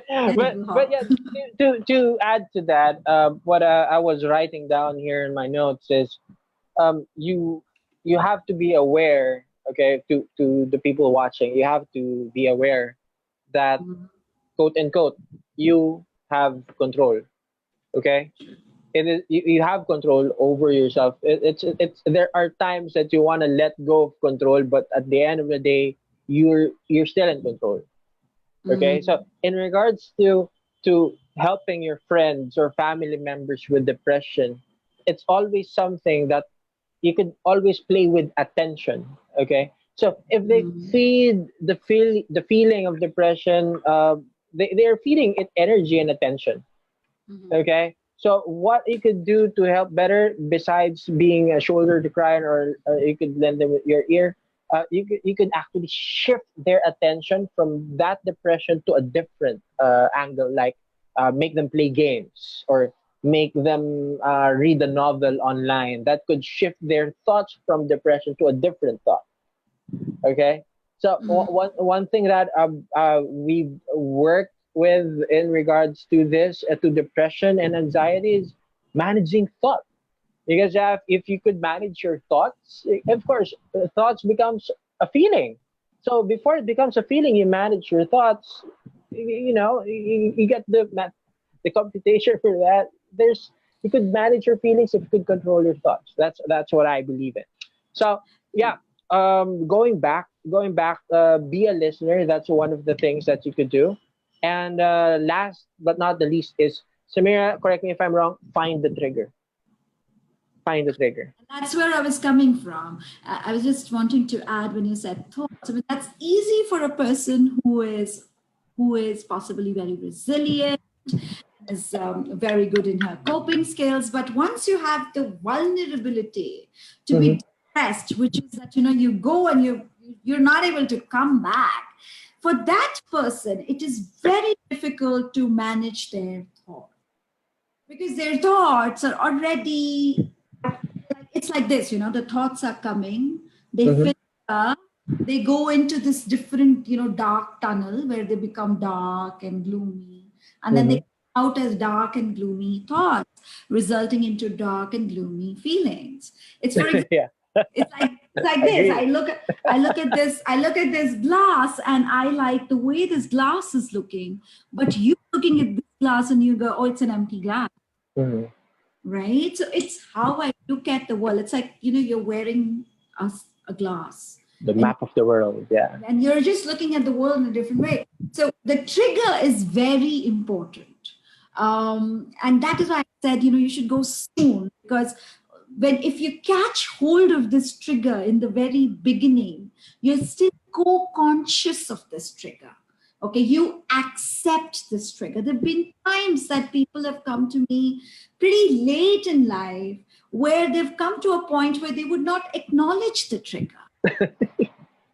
Incredible but yeah, Hulk. to add to that, what I was writing down here in my notes is you have to be aware. Okay, to the people watching, you have to be aware that, quote unquote, you have control. Okay, it is you have control over yourself. It's there are times that you want to let go of control, but at the end of the day, you're still in control. Okay, so in regards to helping your friends or family members with depression, it's always something that you can always play with attention. Okay, so if they feed the feeling of depression, they're feeding it energy and attention. Okay, so what you could do to help better, besides being a shoulder to cry on, or you could lend them your ear, you could actually shift their attention from that depression to a different angle, like make them play games or make them read a novel online. That could shift their thoughts from depression to a different thought. Okay, so one thing that we've worked with in regards to this, to depression and anxiety, is managing thought. Because if you could manage your thoughts, of course, thoughts becomes a feeling. So before it becomes a feeling, you manage your thoughts. You get the computation for that. You could manage your feelings if you could control your thoughts. That's what I believe in. So yeah, going back, be a listener. That's one of the things that you could do. And last but not the least is, Sameera, correct me if I'm wrong, find the trigger. Find the trigger. That's where I was coming from. I was just wanting to add, when you said thoughts, I mean, that's easy for a person who is possibly very resilient, is very good in her coping skills. But once you have the vulnerability to be depressed, which is that, you go and you're not able to come back, for that person, it is very difficult to manage their thoughts, because their thoughts are already, it's like this, the thoughts are coming, they fill up, they go into this different, dark tunnel where they become dark and gloomy. And then they come out as dark and gloomy thoughts, resulting into dark and gloomy feelings. It's for example, Yeah. it's like this. I look at this glass, and I like the way this glass is looking. But you looking at this glass and you go, oh, it's an empty glass. Right? So it's how I look at the world. It's like, you're wearing a glass. The map of the world, yeah. And you're just looking at the world in a different way. So the trigger is very important. And that is why I said, you should go soon, because if you catch hold of this trigger in the very beginning, you're still co-conscious of this trigger. Okay, you accept this trigger. There have been times that people have come to me pretty late in life where they've come to a point where they would not acknowledge the trigger.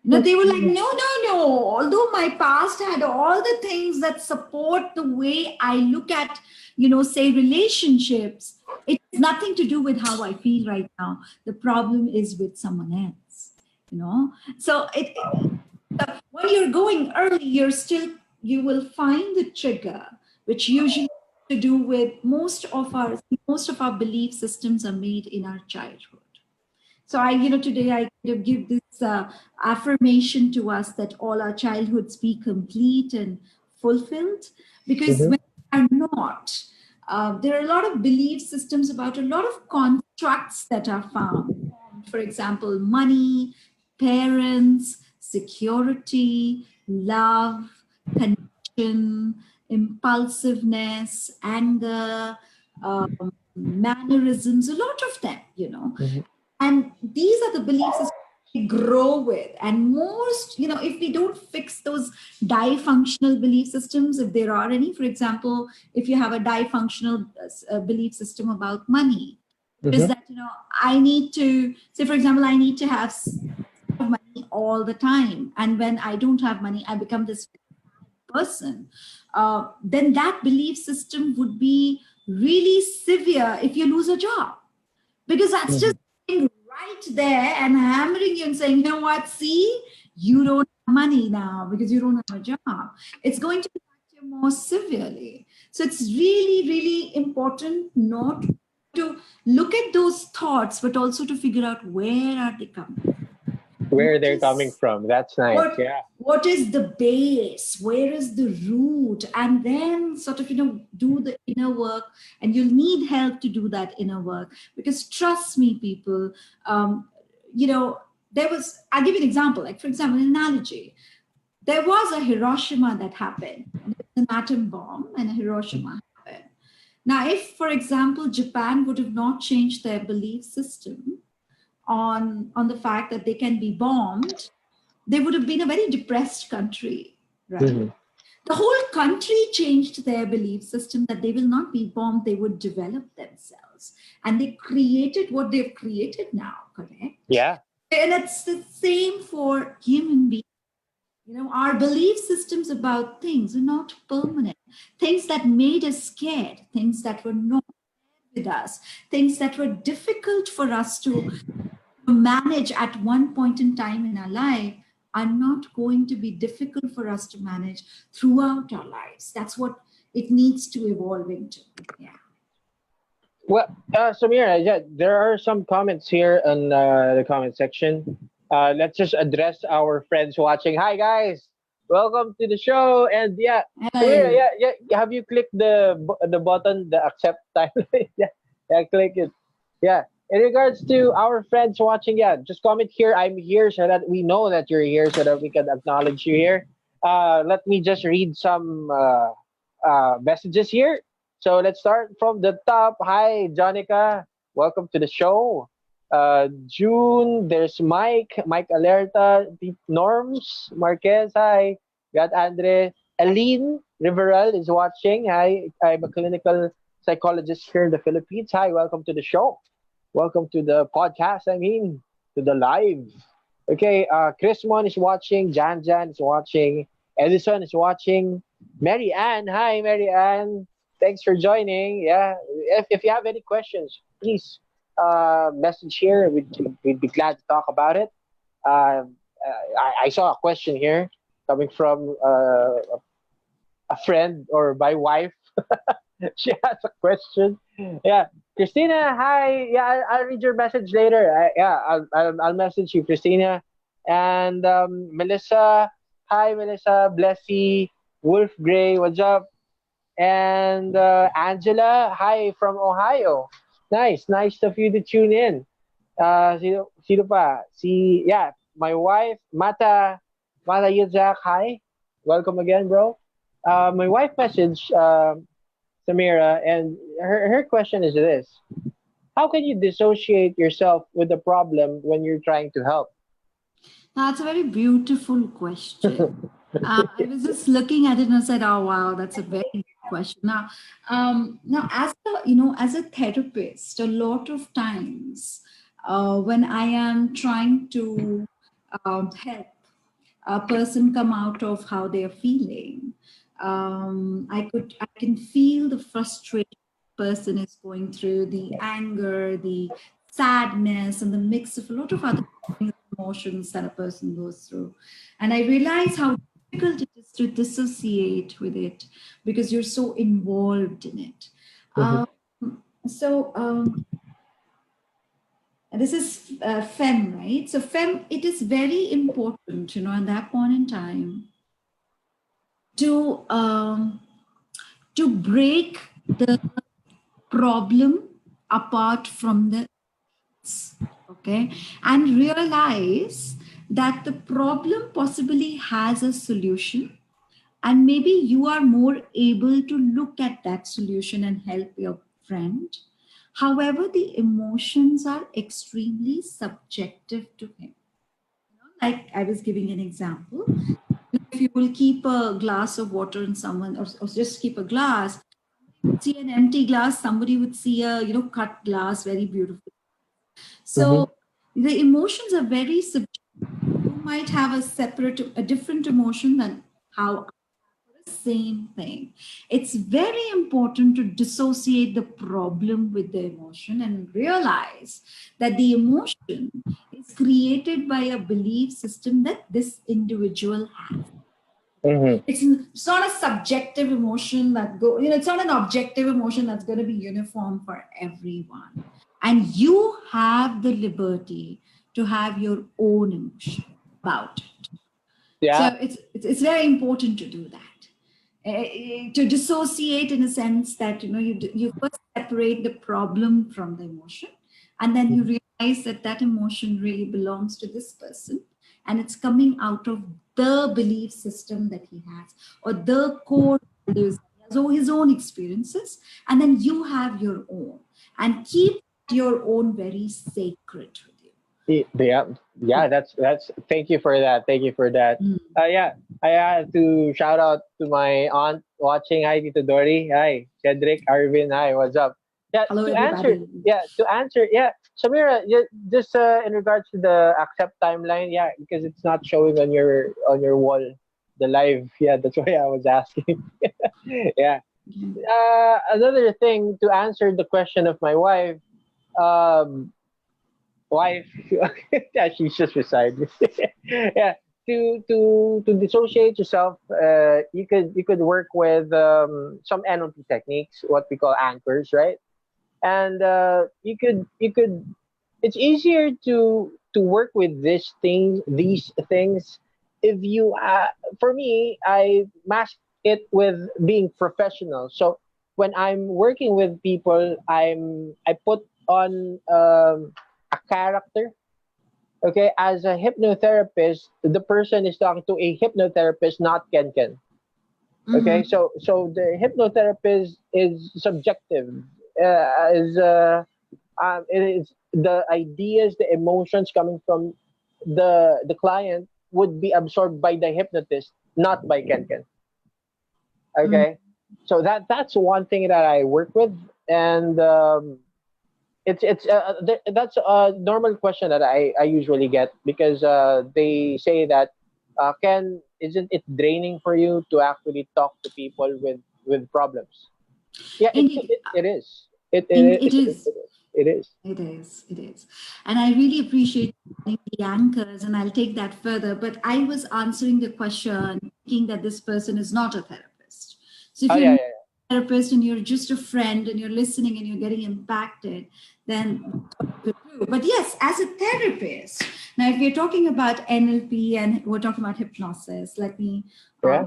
They were like, no. Although my past had all the things that support the way I look at, say, relationships, it has nothing to do with how I feel right now. The problem is with someone else, So when you're going early, you will find the trigger, which usually has to do with most of our belief systems are made in our childhood. So today I give this affirmation to us that all our childhoods be complete and fulfilled, because when they are not, there are a lot of belief systems about a lot of constructs that are found. For example, money, parents, security, love, connection, impulsiveness, anger, mannerisms, a lot of them, And these are the beliefs that we grow with. And most, if we don't fix those dysfunctional belief systems, if there are any, for example, if you have a dysfunctional belief system about money, is that, I need to, say, for example, I need to have money all the time. And when I don't have money, I become this person. Then that belief system would be really severe if you lose a job. Because that's just right there and hammering you and saying, you know what, see, you don't have money now because you don't have a job. It's going to impact you more severely. So it's really, really important not to look at those thoughts, but also to figure out where are they coming from. Where they're coming from. That's nice. what is the base, where is the root, and then sort of, do the inner work. And you'll need help to do that inner work, because trust me, people, I'll give you an example, like, for example, an analogy. There was a Hiroshima that happened, an atom bomb, and a Hiroshima happened. Now, if, for example, Japan would have not changed their belief system on the fact that they can be bombed, they would have been a very depressed country, right? Mm-hmm. The whole country changed their belief system that they will not be bombed, they would develop themselves. And they created what they've created now, correct? Yeah. And it's the same for human beings. Our belief systems about things are not permanent. Things that made us scared, things that were not with us, things that were difficult for us to manage at one point in time in our life are not going to be difficult for us to manage throughout our lives. That's what it needs to evolve into. Yeah. Well, Sameera, yeah, there are some comments here in the comment section. Let's just address our friends watching. Hi, guys. Welcome to the show. And yeah, Sameera, yeah. Have you clicked the button, the accept timeline? yeah, click it. Yeah. In regards to our friends watching, yeah, just comment here. I'm here, so that we know that you're here, so that we can acknowledge you here. Let me just read some messages here. So let's start from the top. Hi, Jonica. Welcome to the show. June, there's Mike Alerta, Norms, Marquez, hi. Got Andre. Aline Riveral is watching. Hi, I'm a clinical psychologist here in the Philippines. Hi, welcome to the show. Welcome to the podcast, to the live. Okay, Chris Mon is watching. Jan is watching. Edison is watching. Mary Ann, hi, Mary Ann. Thanks for joining. Yeah, if you have any questions, please message here. We'd be glad to talk about it. I saw a question here coming from a friend or my wife. She has a question. Yeah, Christina, hi. Yeah, I'll read your message later. I'll message you, Christina. And Melissa, hi, Melissa. Blessy, Wolf Gray, what's up? And Angela, hi from Ohio. Nice of you to tune in. Sino pa? My wife, Mata Yudzak, hi. Welcome again, bro. My wife messaged Sameera, and her question is this: how can you dissociate yourself with the problem when you're trying to help? That's a very beautiful question. I was just looking at it and I said, "Oh wow, that's a very good question." Now, as a therapist, a lot of times when I am trying to help a person come out of how they are feeling, I can feel the frustration person is going through, the anger, the sadness, and the mix of a lot of other emotions that a person goes through. And I realize how difficult it is to dissociate with it because you're so involved in it. This is FEM, right? So FEM, it is very important, at that point in time to break the problem apart from the okay, and realize that the problem possibly has a solution, and maybe you are more able to look at that solution and help your friend. However, the emotions are extremely subjective to him. Like I was giving an example. If you will keep a glass of water in someone, or just keep a glass, see an empty glass, somebody would see a cut glass, very beautiful. So the emotions are very subjective. You might have a different emotion than how the same thing. It's very important to dissociate the problem with the emotion and realize that the emotion is created by a belief system that this individual has. It's not a subjective emotion it's not an objective emotion that's going to be uniform for everyone. And you have the liberty to have your own emotion about it. Yeah. So it's very important to do that. To dissociate in a sense that, you first separate the problem from the emotion, and then you realize that that emotion really belongs to this person, and it's coming out of the belief system that he has, or the core values, or his own experiences, and then you have your own, and keep your own very sacred with you. Yeah. That's. Thank you for that. Thank you for that. Yeah, I have to shout out to my aunt watching. Hi, Tito Dory. Hi, Cedric, Arvin. Hi, what's up? Yeah, Hello, to answer. everybody. Yeah, Samira, just in regards to the accept timeline. Yeah, because it's not showing on your wall, the live. Yeah, that's why I was asking. Yeah. Another thing to answer the question of my wife. Um, wife. Yeah, she's just beside me. Yeah, to dissociate yourself, you could work with some NLP techniques, what we call anchors, right? And you could it's easier to work with these things if you for me, I mask it with being professional. So when I'm working with people, I put on a character. Okay, as a hypnotherapist, the person is talking to a hypnotherapist, not Ken. Okay, Mhm. so the hypnotherapist is subjective. Is It is the ideas, the emotions coming from the client would be absorbed by the hypnotist, not by Ken. Mhm. Okay, so that's one thing that I work with, and that's a normal question that I usually get, because they say that Ken, isn't it draining for you to actually talk to people with problems? Yeah, Indeed, it is. it is. It is. It is. It is. And I really appreciate the anchors, and I'll take that further. But I was answering the question thinking that this person is not a therapist. So if Oh you're yeah, not yeah, a therapist and you're just a friend and you're listening and you're getting impacted, then that's what you could do. But yes, as a therapist, now if we're talking about NLP and we're talking about hypnosis, let me, yeah.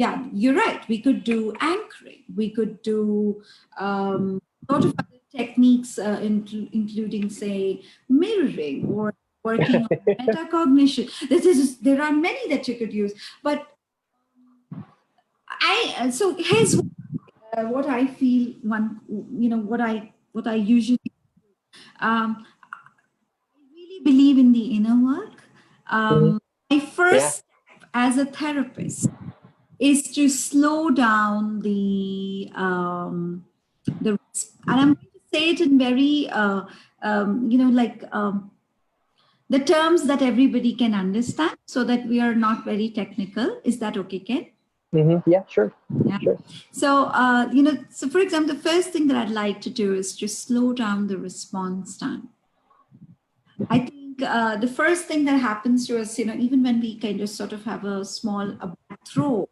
yeah, you're right. We could do anchoring. We could do lot of other techniques, including, say, mirroring or working on metacognition. There are many that you could use. But so here's what I feel. What I usually really believe in the inner work. Mhm. My Yeah. first step as a therapist is to slow down and I'm going to say it in very the terms that everybody can understand, so that we are not very technical. Is that okay, Ken? Yeah, sure. Yeah. Sure. So so for example, the first thing that I'd like to do is just slow down the response time. I think the first thing that happens to us, even when we kind of sort of have a bad throat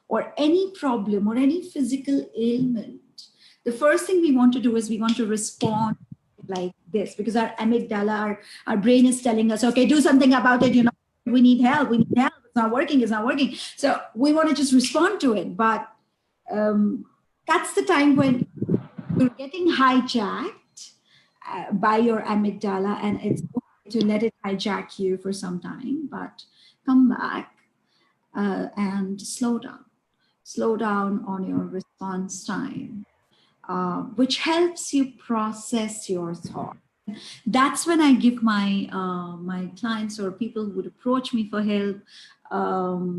or any problem or any physical ailment, the first thing we want to do is we want to respond like this, because our amygdala, our brain is telling us, okay, do something about it. We need help. We need help. It's not working. It's not working. So we want to just respond to it. But that's the time when you're getting hijacked by your amygdala, and it's okay to let it hijack you for some time, but come back and slow down on your response time, which helps you process your thought. That's when I give my clients or people who would approach me for help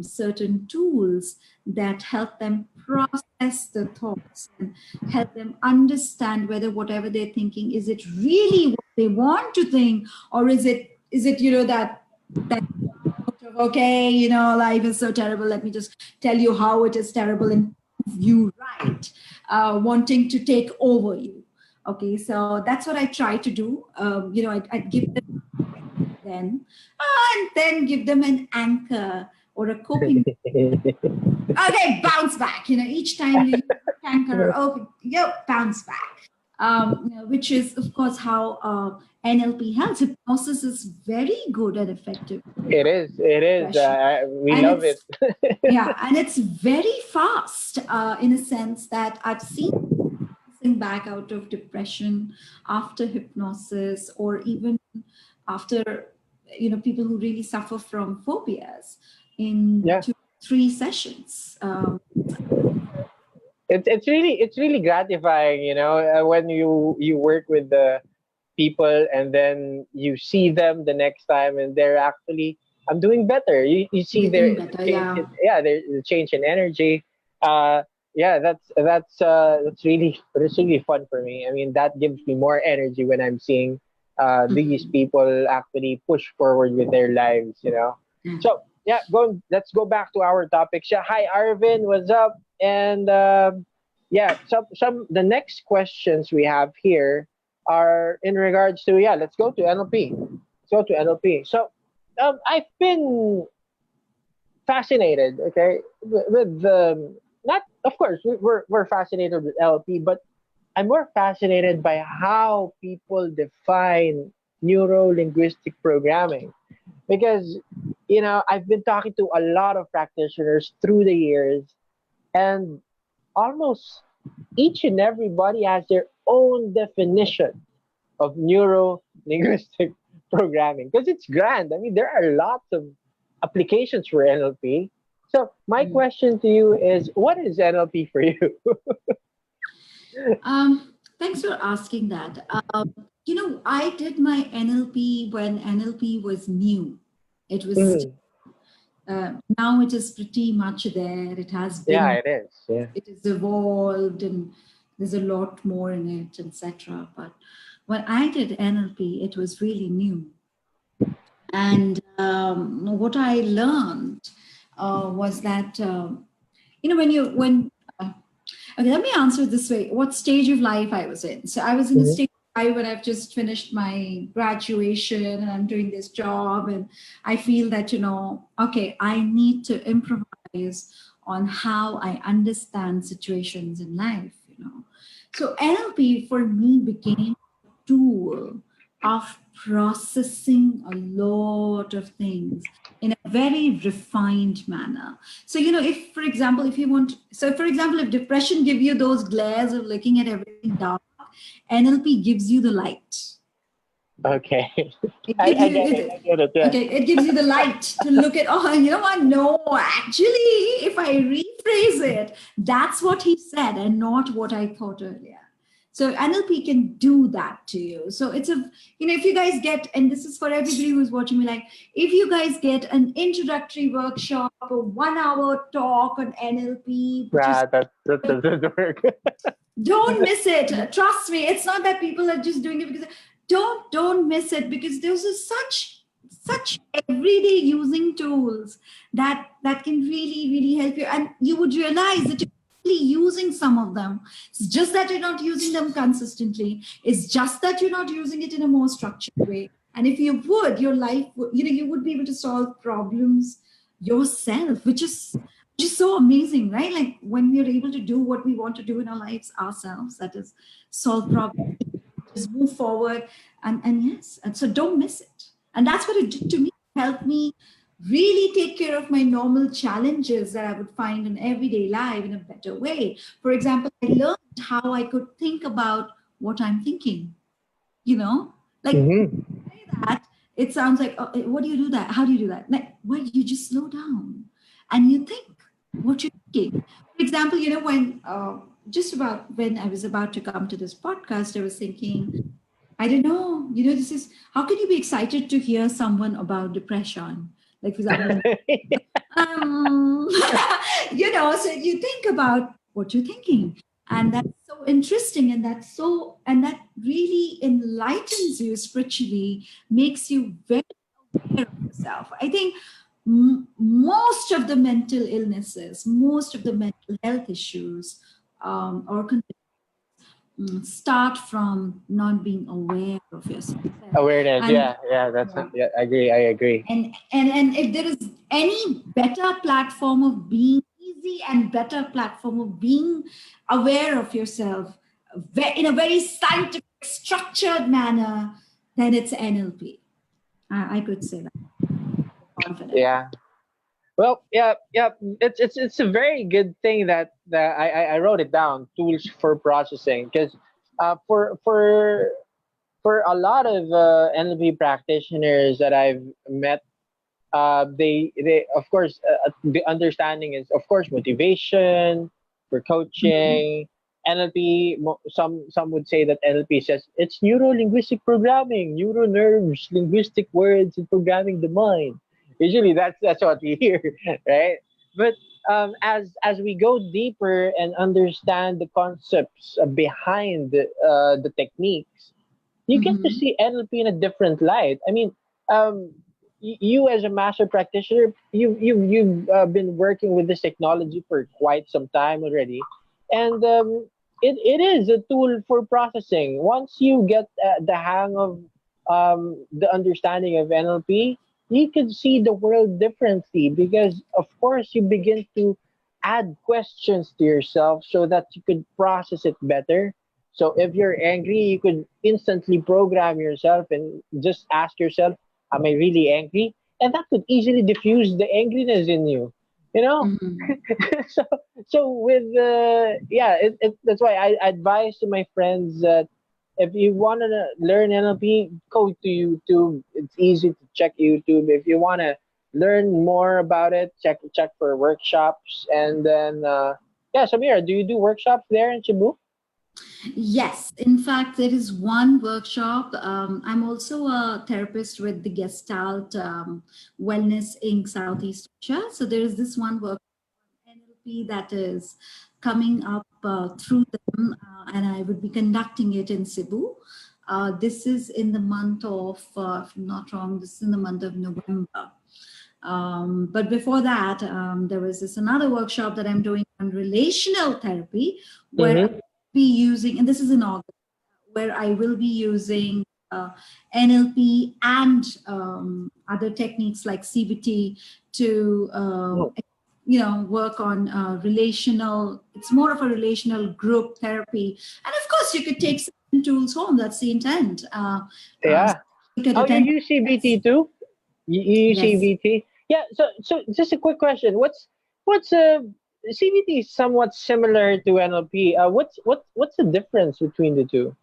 certain tools that help them process the thoughts and help them understand whether whatever they're thinking, is it really what they want to think, or is it that okay, life is so terrible, let me just tell you how it is terrible and prove you right, wanting to take over you. Okay, so that's what I try to do. I'd give them then, and then give them an anchor or a coping. Okay, bounce back. Each time you use anchor, okay, bounce back. which is, of course, how NLP helps. Hypnosis is very good and effective. It is. It is. We And love it. yeah, and it's very fast in a sense that I've seen back out of depression after hypnosis, or even after, people who really suffer from phobias in Yeah. 2-3 sessions. It's really gratifying, when you work with the people and then you see them the next time and they're actually, I'm doing better. You see their Getting better, change, yeah. the change in energy. Yeah, that's really fun for me. I mean, that gives me more energy when I'm seeing these people actually push forward with their lives. So yeah, let's go back to our topic. Hi Arvin, what's up? And yeah, some the next questions we have here are in regards to, let's go to NLP. Let's go to NLP. So I've been fascinated, okay, with the, not, of course we're fascinated with NLP, but I'm more fascinated by how people define neuro linguistic programming, because I've been talking to a lot of practitioners through the years, and almost each and everybody has their own definition of neuro linguistic programming, because it's grand. I mean, there are lots of applications for NLP. So my question to you is, what is NLP for you? Thanks for asking that. I did my NLP when NLP was new. It was now it is pretty much there. It has been. Yeah, it is. Yeah. It is evolved and there's a lot more in it, etc. But when I did NLP, it was really new. And what I learned was that, okay, let me answer it this way. What stage of life I was in? So I was in a stage of life when I've just finished my graduation and I'm doing this job, and I feel that, okay, I need to improvise on how I understand situations in life, So NLP for me became a tool of processing a lot of things in a very refined manner. So, if, for example, if depression gives you those glares of looking at everything dark, NLP gives you the light. Okay. I get it. Yeah. Okay, it gives you the light to look at, you know what? No, actually, if I rephrase it, that's what he said and not what I thought earlier. So NLP can do that to you. So it's if you guys get, and this is for everybody who's watching me, like, if you guys get an introductory workshop, a 1-hour talk on NLP, that doesn't work. Don't miss it. Trust me. It's not that people are just doing it because, don't miss it, because those are such everyday using tools that can really, really help you. And you would realize that using some of them. It's just that you're not using them consistently. It's just that you're not using it in a more structured way. And if you would, your life, you would be able to solve problems yourself, which is so amazing, right? Like when we're able to do what we want to do in our lives ourselves, that is solve problems, just move forward. And yes, and so don't miss it. And that's what it did to me. It helped me really take care of my normal challenges that I would find in everyday life in a better way. For example, I learned how I could think about what I'm thinking, like say that, it sounds like, oh, what do you do that? How do you do that? Like, well, you just slow down and you think what you're thinking. For example, when I was about to come to this podcast, I was thinking, I don't know, this is, how can you be excited to hear someone about depression? Like, for example, so you think about what you're thinking, and that's so interesting, and that really enlightens you spiritually, makes you very aware of yourself. I think most of the mental illnesses, most of the mental health issues, or conditions start from not being aware of yourself. Awareness, I agree. And if there is any better platform of being easy and better platform of being aware of yourself, in a very scientific, structured manner, then it's NLP. I could say that confidently. Yeah. Well, yeah, yeah. It's a very good thing that I wrote it down. Tools for processing, because for a lot of NLP practitioners that I've met, they of course, the understanding is, of course, motivation for Mhm. coaching. NLP, some would say that NLP says it's neuro linguistic programming, neuro nerves, linguistic words, and programming the mind. Usually, that's what we hear, right? But as we go deeper and understand the concepts behind the techniques, you get to Mhm. see NLP in a different light. I mean, you as a master practitioner, you've been working with this technology for quite some time already, and it is a tool for processing. Once you get the hang of the understanding of NLP, you can see the world differently because, of course, you begin to add questions to yourself so that you could process it better. So if you're angry, you could instantly program yourself and just ask yourself, am I really angry? And that could easily diffuse the angriness in you. You know, Mhm. so with yeah, that's why I advise to my friends that if you want to learn NLP, go to YouTube. It's easy to check YouTube. If you want to learn more about it, check for workshops. And then yeah, Samira, do you do workshops there in Cebu? Yes, in fact, there is one workshop. I'm also a therapist with the Gestalt Wellness Inc. Southeast Asia. So there is this one workshop NLP that is coming up through them, and I would be conducting it in Cebu. This is in the month of, if I'm not wrong, this is in the month of November. But before that, there was this another workshop that I'm doing on relational therapy, where I Mm-hmm. will be using, and this is in August, where I will be using NLP and other techniques like CBT to work on relational. It's more of a relational group therapy, and of course, you could take some tools home. That's the intent. So Yeah. you could Oh, you attend. use CBT too? You use Yes. CBT? Yeah. So just a quick question. What's CBT is somewhat similar to NLP. What's the difference between the two?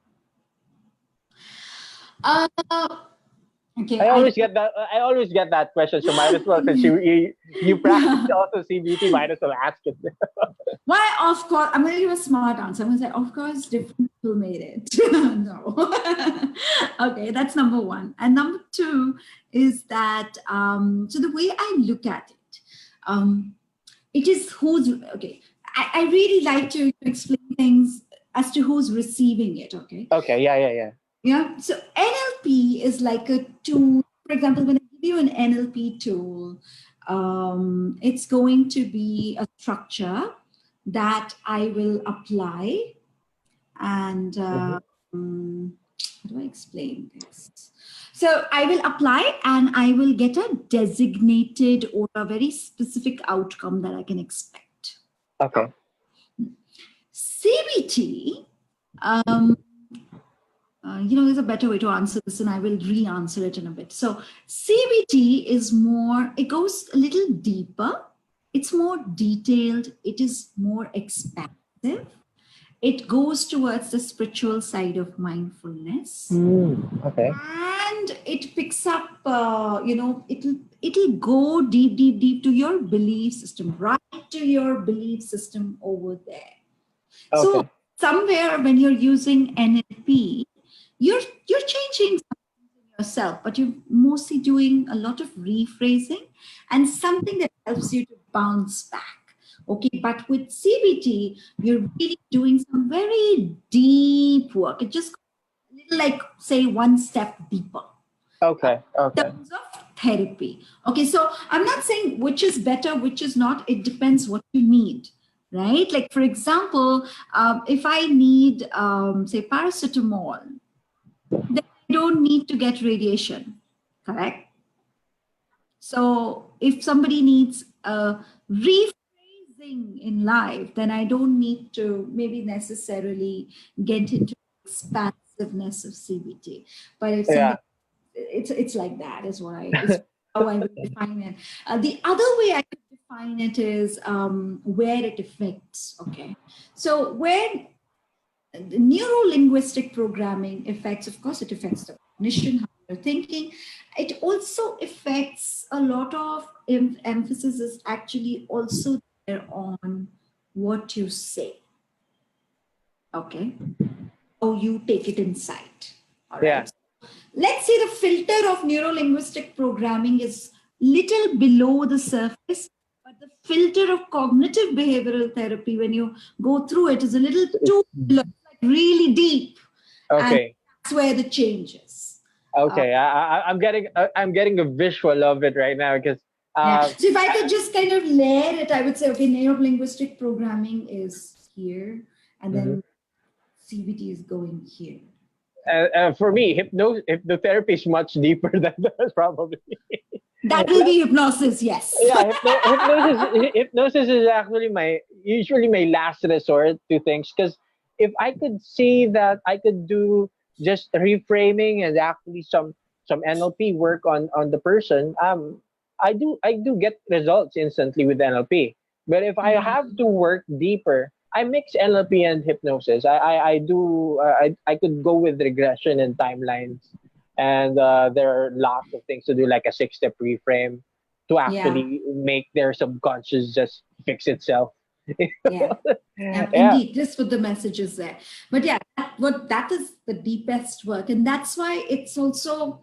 Uh, okay, I I always don't. get that. I always get that question. So might as well, since you practice also CBT, might as well ask it. Why, of course, I'm going to give a smart answer. I'm going to say, of course, different people made it. No. Okay, that's number one. And number two is that, so the way I look at it, um, it is who's, okay, I really like to explain things as to who's receiving it, okay? Okay. Yeah. Yeah. Yeah. Yeah. So NLP is like a tool. For example, when I give you an NLP tool, it's going to be a structure that I will apply. And Mm-hmm. how do I explain this? So I will apply and I will get a designated or a very specific outcome that I can expect. Okay. CBT, there's a better way to answer this, and I will re-answer it in a bit. So CBT is more, it goes a little deeper. It's more detailed. It is more expansive. It goes towards the spiritual side of mindfulness, Okay. and it picks up, it'll go deep, deep, deep to your belief system, right to your belief system over there. So Okay. somewhere when you're using NLP, you're changing something in yourself, but you're mostly doing a lot of rephrasing and something that helps you to bounce back. Okay, but with CBT, you're really doing some very deep work. It just a little like say one step deeper Okay. in Okay. terms of therapy. Okay, so I'm not saying which is better, which is not. It depends what you need, right? Like for example, if I need say paracetamol, then I don't need to get radiation, correct? So if somebody needs a rephrasing thing in life, then I don't need to maybe necessarily get into expansiveness of CBT. But if Yeah. something, it's like that is what is how I would define it. The other way I could define it is where it affects. Okay, so when the neuro-linguistic programming affects, of course, it affects the cognition, how you're thinking. It also affects a lot of emphasis is actually also there on what you say. Okay, how you take it inside. All right. Yeah. Let's say the filter of neuro-linguistic programming is little below the surface, but the filter of cognitive behavioral therapy, when you go through it, is a little too below, like really deep. Okay. And that's where the change is. Okay. I'm getting a visual of it right now because. Yeah. So if I could just kind of layer it, I would say, okay, neuro-linguistic programming is here, and then CBT is going here. For me, hypnotherapy is much deeper than that, probably. That will be hypnosis, yes. Yeah, hypnosis is actually usually my last resort to things, because if I could see that I could do just reframing and actually some NLP work on the person, I do get results instantly with NLP. But if I have to work deeper, I mix NLP and hypnosis. I could go with regression and timelines, and there are lots of things to do, like a 6-step reframe to actually make their subconscious just fix itself. Indeed, just put the messages there. But yeah, that is the deepest work, and that's why it's also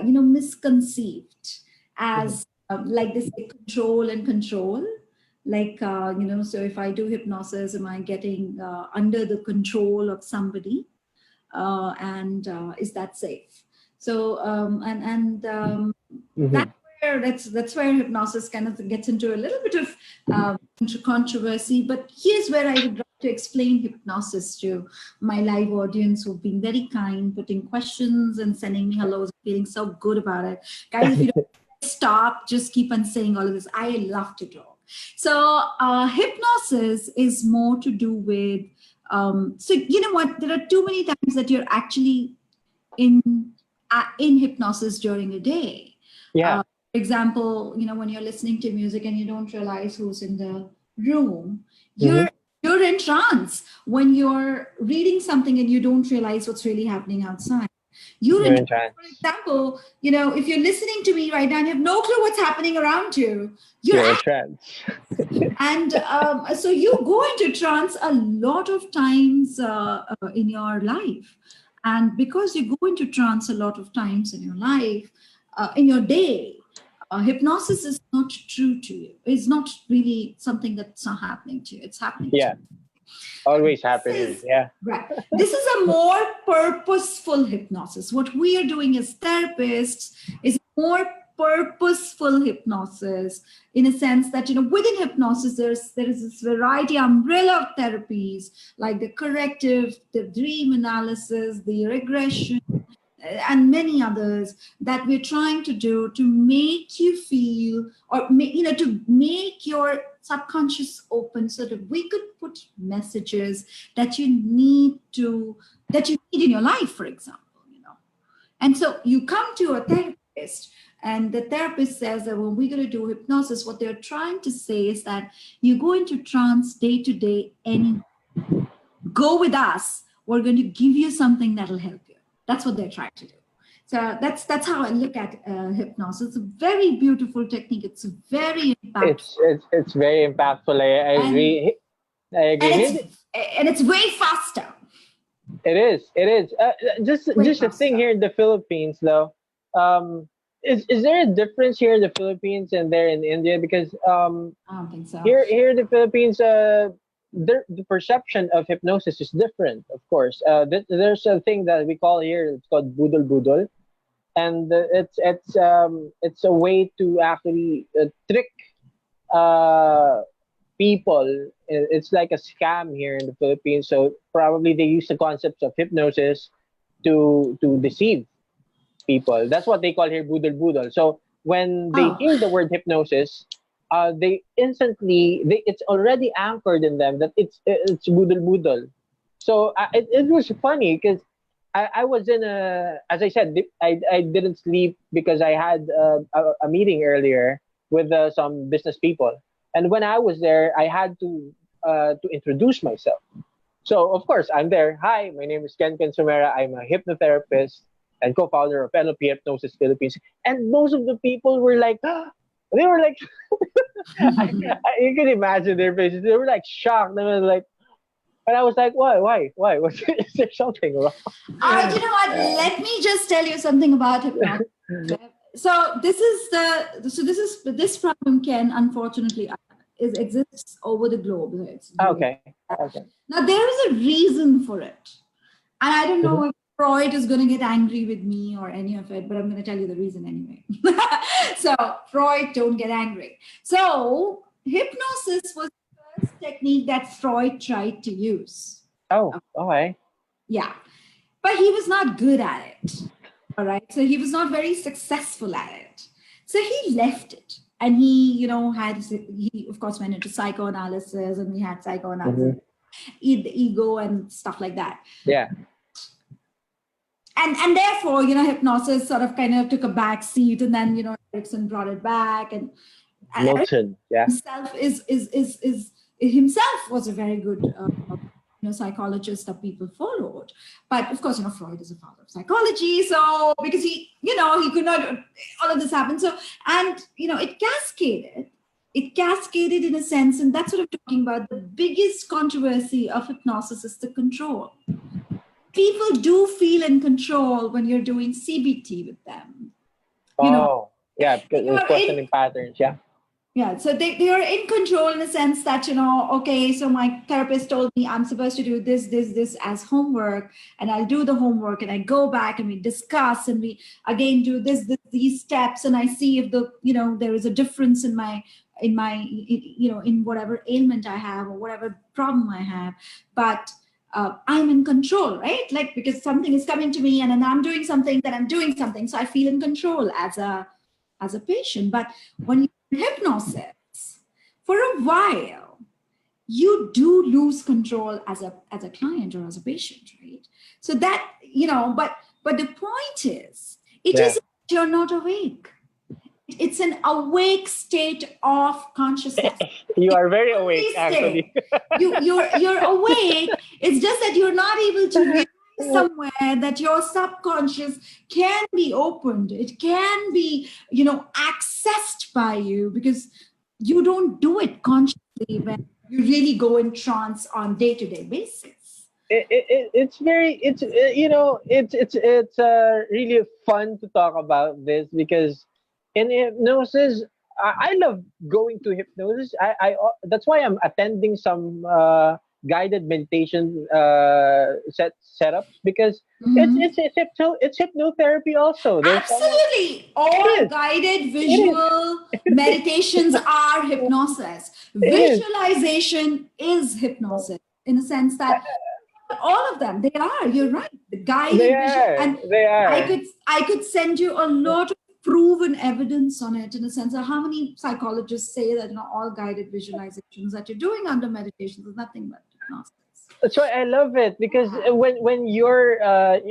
misconceived as like they say, control and control. Like, so if I do hypnosis, am I getting under the control of somebody? And is that safe? So, that's where hypnosis kind of gets into a little bit of controversy. But here's where I would like to explain hypnosis to my live audience who've been very kind, putting questions and sending me hellos, feeling so good about it. Guys, if you don't stop, just keep on saying all of this. I love to talk. So hypnosis is more to do with, so you know what, there are too many times that you're actually in hypnosis during a day. Yeah. For example, when you're listening to music and you don't realize who's in the room, you're in trance. When you're reading something and you don't realize what's really happening outside, you're in trance. For example, if you're listening to me right now and you have no clue what's happening around you, you're in trance. And so you go into trance a lot of times in your life. And because you go into trance a lot of times in your life, in your day, hypnosis is not true to you. It's not really something that's not happening to you. It's happening to you. Always happening. Right. This is a more purposeful hypnosis. What we are doing as therapists is more purposeful hypnosis, in a sense that, within hypnosis, there is this variety, umbrella of therapies, like the corrective, the dream analysis, the regression, and many others that we're trying to do to make you feel, or to make your subconscious open, so that we could put messages that you need in your life, for example. And so you come to a therapist, and the therapist says that when we're going to do hypnosis, what they're trying to say is that you go into trance day to day, and go with us. We're going to give you something that'll help you. That's what they're trying to do. So that's how I look at hypnosis. It's a very beautiful technique. It's very impactful. It's very impactful. I agree. And it's way faster. It is. Just a thing here in the Philippines, though. Is there a difference here in the Philippines and there in India? Because I don't think so. Here in the Philippines, the perception of hypnosis is different, of course. There's a thing that we call here, it's called budol, and it's a way to actually trick people. It's like a scam here in the Philippines. So probably they use the concepts of hypnosis to deceive people. That's what they call here budol. So when they hear the word hypnosis, they instantly it's already anchored in them that it's budol budol. So it was funny because I was in as I said, I didn't sleep because I had a meeting earlier with some business people, and when I was there, I had to introduce myself. So of course I'm there. Hi, my name is 𝐾𝐞𝐩𝐫. I'm a hypnotherapist and co-founder of NLP Hypnosis Philippines. And most of the people were like, they were like, you can imagine their faces. They were like shocked. They were like, and I was like, why? Is there something wrong? You know what? Let me just tell you something about hypnosis. So this problem can unfortunately exists over the globe. Okay. Now there is a reason for it, and I don't know if Freud is going to get angry with me or any of it, but I'm going to tell you the reason anyway. So Freud, don't get angry. So hypnosis was the first technique that Freud tried to use. Oh, okay. Yeah, but he was not good at it. All right, so he was not very successful at it. So he left it. And he, he of course went into psychoanalysis, and we had psychoanalysis, the ego and stuff like that. Yeah. And therefore, hypnosis sort of kind of took a back seat, and then, Erickson brought it back, and Milton, yeah. Himself was a very good psychologist that people followed. But of course, Freud is a father of psychology. So because he could not, all of this happened. So, and, it cascaded in a sense. And that's what I'm talking about. The biggest controversy of hypnosis is the control. People do feel in control when you're doing CBT with them. Yeah, because it's questioning patterns, yeah. Yeah, so they are in control in the sense that, okay, so my therapist told me I'm supposed to do this as homework, and I'll do the homework, and I go back and we discuss, and we again do these steps, and I see if there is a difference in whatever ailment I have or whatever problem I have, but I'm in control, right? Like, because something is coming to me, and then I'm doing something, so I feel in control as a patient. But when you hypnosis, for a while, you do lose control as a client or as a patient, right? So that, but the point is, it isn't that you're not awake. It's an awake state of consciousness. You are very awake, actually. You're awake. It's just that you're not able to realize somewhere that your subconscious can be opened. It can be, accessed by you, because you don't do it consciously when you really go in trance on day-to-day basis. It's really fun to talk about this, because in hypnosis, I love going to hypnosis. I that's why I'm attending some guided meditation setups, because it's hypnotherapy also. Absolutely, all guided visual meditations are hypnosis. Visualization is hypnosis, in the sense that all of them, they are. You're right. The guided visual, and they are. I could send you a lot of proven evidence on it, in a sense of how many psychologists say that all guided visualizations that you're doing under meditation is nothing but hypnosis. That's why I love it, because when you're as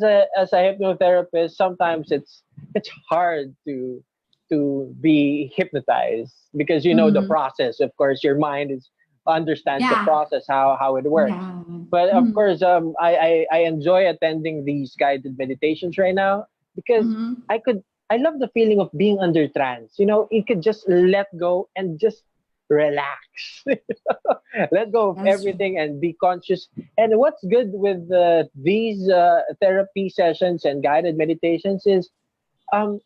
a hypnotherapist, sometimes it's hard to be hypnotized, because the process. Of course, your mind understands the process, how it works. Yeah. But of course, I enjoy attending these guided meditations right now, because I love the feeling of being under trance. You could just let go and just relax. Let go of everything and be conscious. And what's good with these therapy sessions and guided meditations is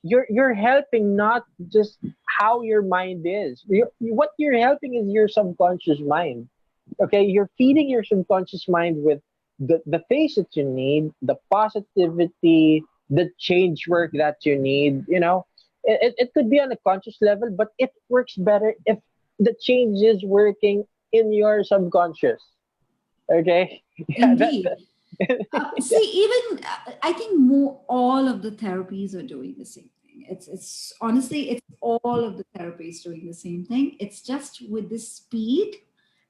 you're helping not just how your mind is. What you're helping is your subconscious mind. Okay, you're feeding your subconscious mind with the things that you need, the positivity, the change work that you need. It could be on a conscious level, but it works better if the change is working in your subconscious. Okay. Indeed. See, even I think all of the therapies are doing the same thing. It's honestly, it's all of the therapies doing the same thing. It's just with the speed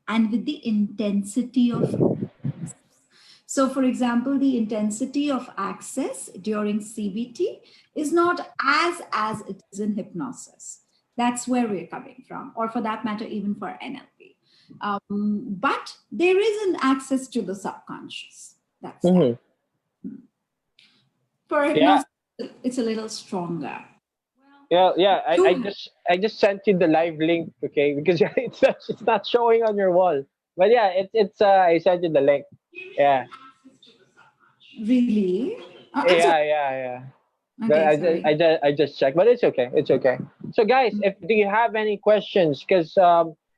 and with the intensity of. So, for example, the intensity of access during CBT is not as it is in hypnosis. That's where we're coming from, or for that matter, even for NLP. But there is an access to the subconscious. That's that. Mhm. For Yeah. hypnosis, it's a little stronger. Yeah, yeah. You I just sent you the live link, okay? Because it's not showing on your wall. But yeah, it's I sent you the link. Yeah. really? I'm sorry. Yeah. Okay, sorry. I just checked, but it's okay. It's okay. So, guys, if do you have any questions? Because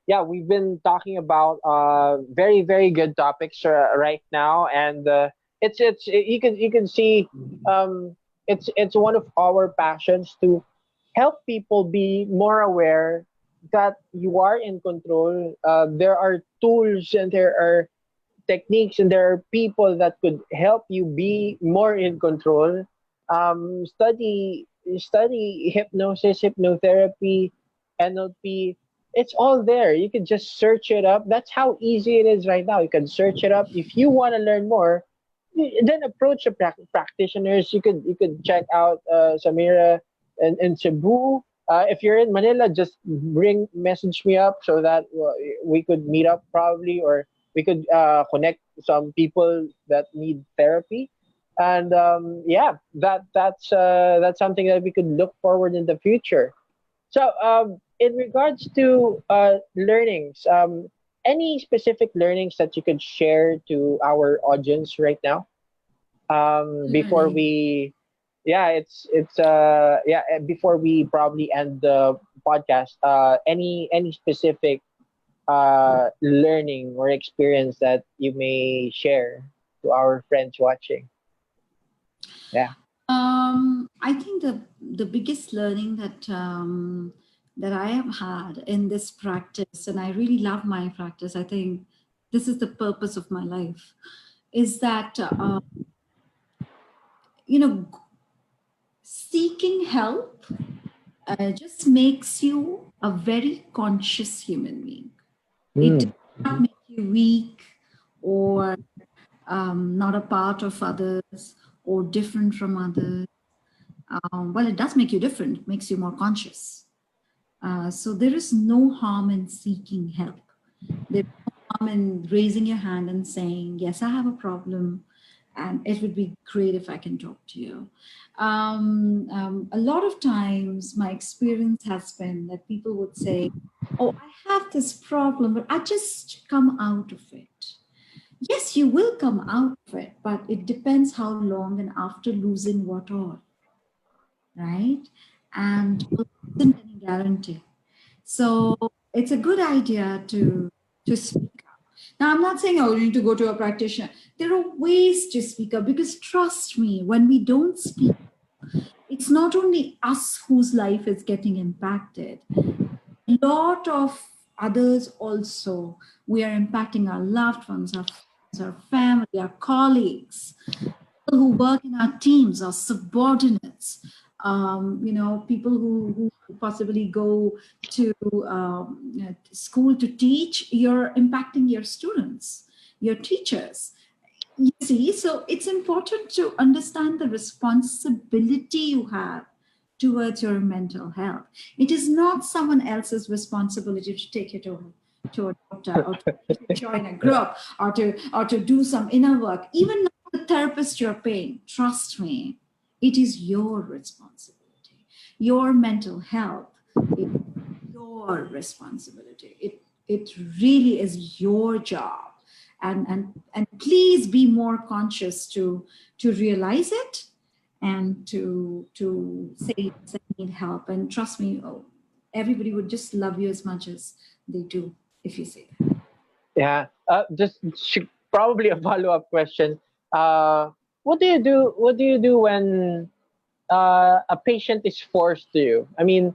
yeah, we've been talking about very good topics right now, and you can see it's one of our passions to help people be more aware that you are in control. There are tools and there are techniques and there are people that could help you be more in control. Study hypnosis, hypnotherapy, NLP. It's all there. You can just search it up. That's how easy it is right now. You can search it up. If you want to learn more, then approach the practitioners. You could check out Sameera in Cebu. If you're in Manila, just message me up so that we could meet up probably, or we could connect some people that need therapy. And yeah, that's something that we could look forward in the future. So in regards to learnings, any specific learnings that you could share to our audience right now, before Learning. we yeah yeah, before we probably end the podcast, any specific learning or experience that you may share to our friends watching? Yeah. I think the biggest learning that I have had in this practice, and I really love my practice. I think this is the purpose of my life, is that you know seeking help just makes you a very conscious human being. It does Mm. not make you weak or not a part of others or different from others. Well, it does make you different, it makes you more conscious. So there is no harm in seeking help. There's no harm in raising your hand and saying, yes, I have a problem, and it would be great if I can talk to you. A lot of times, my experience has been that people would say, oh, I have this problem, but I just come out of it. Yes, you will come out of it, but it depends how long and after losing what all, right? And isn't any guarantee. So it's a good idea to speak up. Now, I'm not saying, oh, you need to go to a practitioner. There are ways to speak up, because trust me, when we don't speak, it's not only us whose life is getting impacted. A lot of others also. We are impacting our loved ones, our friends, our family, our colleagues, people who work in our teams, our subordinates, people who possibly go to school to teach. You're impacting your students, your teachers. You see, so it's important to understand the responsibility you have towards your mental health. It is not someone else's responsibility to take you to a doctor, or to join a group, or to do some inner work. Even the therapist you're paying, trust me, it is your responsibility. Your mental health is your responsibility. It really is your job. And please be more conscious to realize it, and to say, yes, I need help. And trust me, everybody would just love you as much as they do if you say that. Yeah. Just probably a follow-up question. What do you do? What do you do when a patient is forced to you? I mean,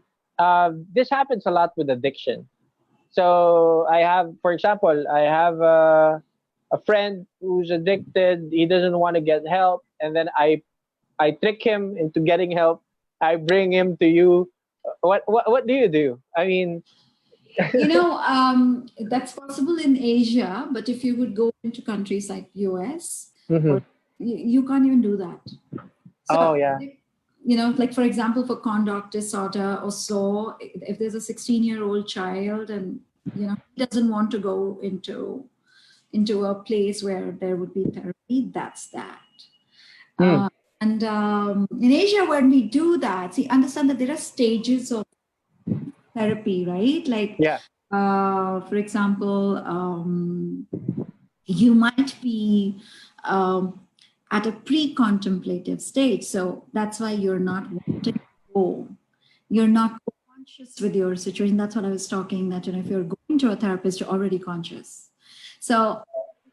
this happens a lot with addiction. So I have, for example, I have a friend who's addicted. He doesn't want to get help, and then I trick him into getting help. I bring him to you. What do you do? I mean, That's possible in Asia, but if you would go into countries like US, or mhm. you can't even do that. Oh So, yeah. like for example, for conduct disorder or so, if there's a 16-year-old child and he doesn't want to go into a place where there would be therapy, that's that. Mm, And in Asia, when we do that, see, understand that there are stages of therapy, right? Like, yeah. for example, you might be at a pre-contemplative stage. So that's why you're not wanting to go. You're not conscious with your situation. That's what I was talking, that if you're going to a therapist, you're already conscious. So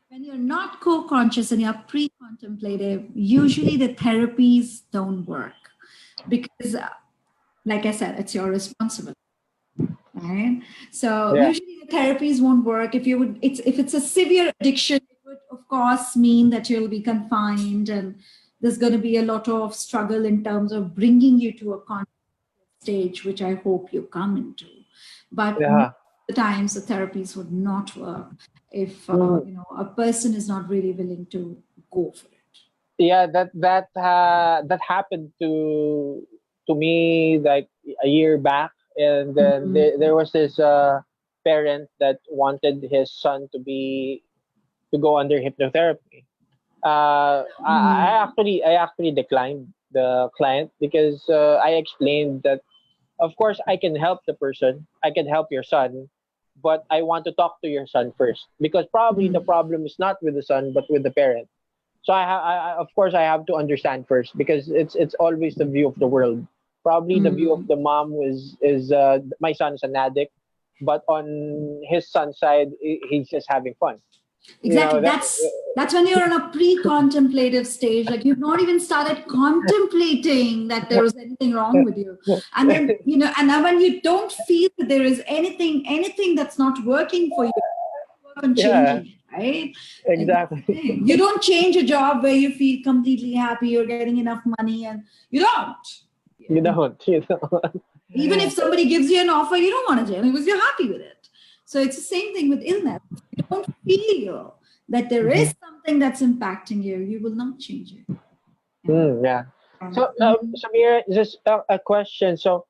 when you're not co-conscious and you're pre-contemplative, usually the therapies don't work because, like I said, it's your responsibility. Right? So Yeah. usually the therapies won't work. If it's a severe addiction, it would of course mean that you'll be confined, and there's going to be a lot of struggle in terms of bringing you to a conscious stage, which I hope you come into. But most Yeah. of the times the therapies would not work if Mhm. a person is not really willing to go for it. Yeah. That happened to me like a year back, and then Mhm. there was this parent that wanted his son to go under hypnotherapy. Mhm. I actually declined the client because I explained that of course I can help the person, I can help your son, but I want to talk to your son first because probably the Mhm. problem is not with the son but with the parent. So of course I have to understand first because it's always the view of the world. Probably the view of Mhm. the mom is my son is an addict, but on his son's side he's just having fun. You Exactly. know that. That's when you're in a pre-contemplative stage. Like you've not even started contemplating that there was anything wrong with you. And then, and then when you don't feel that there is anything that's not working for you, work on Yeah, changing it, right? Like that's the exactly. thing. You don't change a job where you feel completely happy, you're getting enough money, and you don't. You Yeah. don't. You don't. Even if somebody gives you an offer, you don't want to change because you're happy with it. So it's the same thing with illness. If you don't feel that there is something that's impacting you, you will not change it. Yeah. Yeah. So, Mhm. Samira, just a question. So,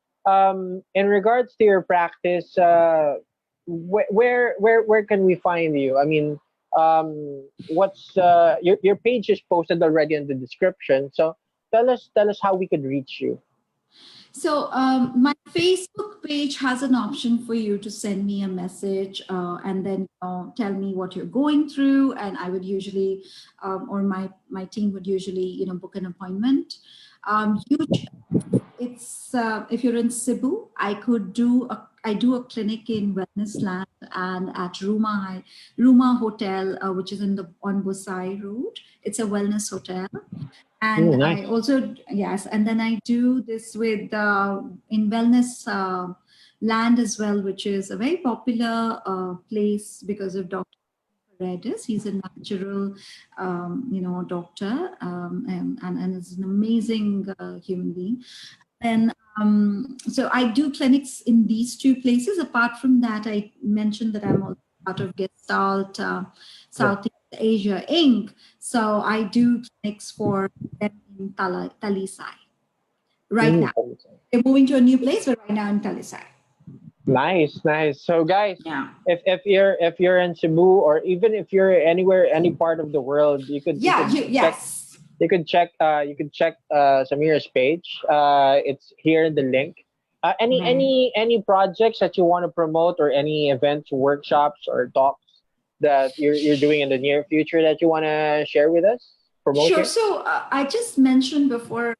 in regards to your practice, where can we find you? I mean, what's your page is posted already in the description. So, tell us how we could reach you. So my Facebook page has an option for you to send me a message and then tell me what you're going through, and I would usually, or my team would usually, book an appointment. It's if you're in Cebu, I do a clinic in Wellness Land and at Ruma Hotel, which is on Busai Road. It's a wellness hotel. And I Nice. also, yes, and then I do this with in Wellness Land as well, which is a very popular place because of Dr. Redis. He's a natural, doctor, and is an amazing human being. And so I do clinics in these two places. Apart from that, I mentioned that I'm also part of Gestalt Yeah. Southeast Asia Inc. So I do clinics for them in Talisay right now. Mm. They're moving to a new place, but right now in Talisay. Nice, nice. So, guys, Yeah. if you're in Cebu or even if you're anywhere, any part of the world, you Yeah. could check. Yes. You could check Samira's page. It's here in the link. Any Right. any any projects that you want to promote or any events, workshops, or talks that you're doing in the near future that you want to share with us? Sure. Promoting? So I just mentioned before,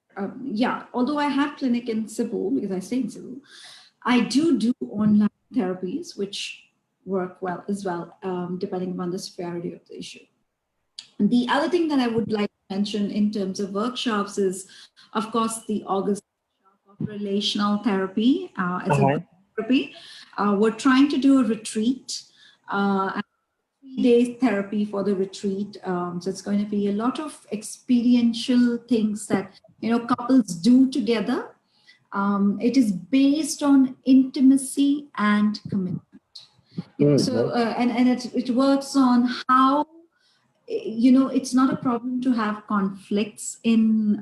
although I have clinic in Cebu because I stay in Cebu, I do online therapies, which work well as well, depending upon the severity of the issue. And the other thing that I would like to mention in terms of workshops is, of course, the August workshop of relational therapy. It's a Uh-huh. group therapy. We're trying to do a retreat. 3 days therapy for the retreat. So it's going to be a lot of experiential things that couples do together. It is based on intimacy and commitment. So, and it works on how, it's not a problem to have conflicts in,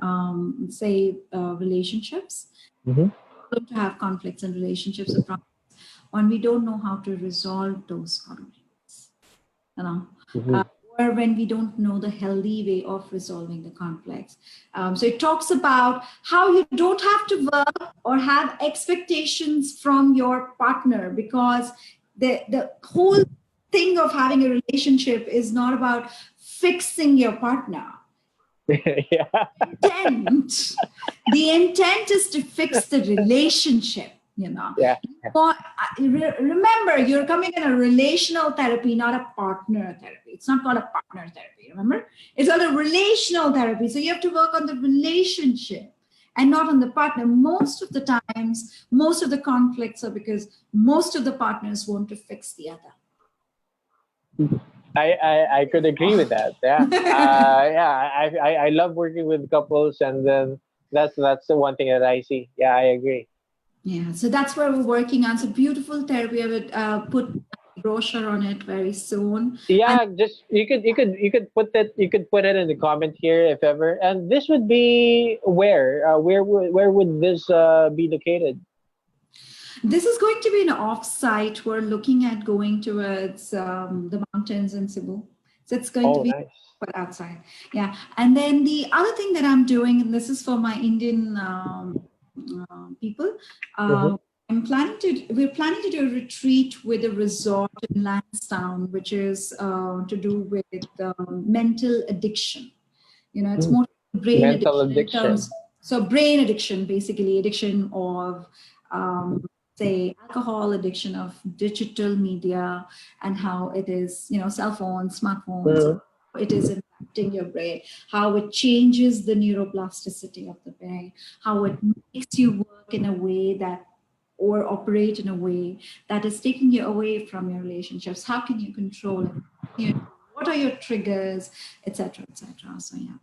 say, relationships. Mm-hmm. To have conflicts in relationships, a problem when we don't know how to resolve those conflicts, Mm-hmm. or when we don't know the healthy way of resolving the conflicts. So it talks about how you don't have to work or have expectations from your partner, because the whole thing of having a relationship is not about fixing your partner. Yeah. The intent is to fix the relationship. Yeah. Remember, you're coming in a relational therapy, not a partner therapy. It's not called a partner therapy, remember? It's called a relational therapy. So you have to work on the relationship and not on the partner. Most of the times, most of the conflicts are because most of the partners want to fix the other. I could agree with that. Yeah. I love working with couples, and then that's the one thing that I see. Yeah, I agree. Yeah, so that's where we're working on. It's a beautiful therapy. I would put a brochure on it very soon. Yeah, just you could put it in the comment here if ever. And this would be where would this be located? This is going to be an off-site. We're looking at going towards the mountains in Cebu. So it's going to be nice. Outside. Yeah. And then the other thing that I'm doing, and this is for my Indian people, we're planning to do a retreat with a resort in Lansdowne, which is to do with mental addiction. It's more brain mental addiction. So brain addiction, basically addiction of say alcohol, addiction of digital media, and how it is, cell phones, smartphones, it is impacting your brain, how it changes the neuroplasticity of the brain, how it makes you work in a way that, or operate in a way that is taking you away from your relationships. How can you control it? What are your triggers, etc., etc. So yeah.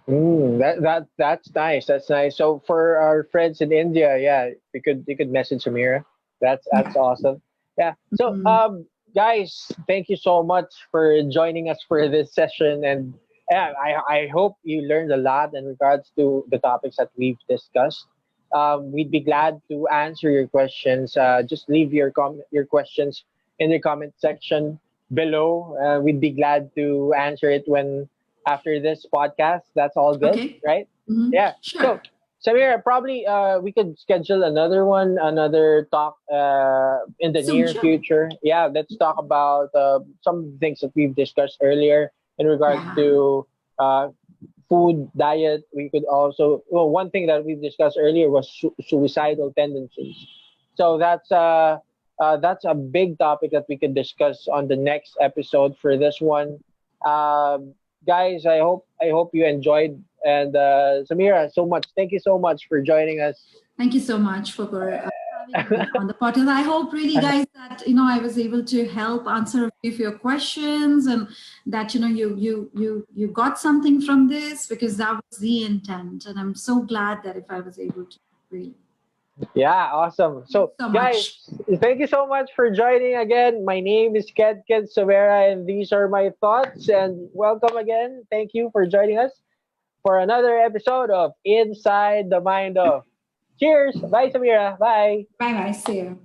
That's nice. That's nice. So for our friends in India, yeah, you could message Sameera. That's awesome. Yeah. So guys, thank you so much for joining us for this session, and yeah, I hope you learned a lot in regards to the topics that we've discussed. We'd be glad to answer your questions. Just leave your questions in the comment section below. We'd be glad to answer it after this podcast. That's all good, right? Mm-hmm. Yeah. Sure. So, Sameera, probably we could schedule another talk in the near future. Yeah, let's talk about some things that we've discussed earlier in regards to food, diet. We could also, one thing that we've discussed earlier was suicidal tendencies. So that's a big topic that we could discuss on the next episode. For this one, guys, I hope you enjoyed. And Sameera, thank you so much for joining us. Thank you so much for having me on the podcast. I hope really, guys, that I was able to help answer a few of your questions, and that you got something from this, because that was the intent. And I'm so glad that if I was able to really. Yeah, awesome. So guys, thank you so much for joining again. My name is 𝐶𝐞𝐩𝐫 Sameera, and these are my thoughts. And welcome again. Thank you for joining us for another episode of Inside the Mind of. Cheers. Bye, Sameera. Bye. Bye. See you.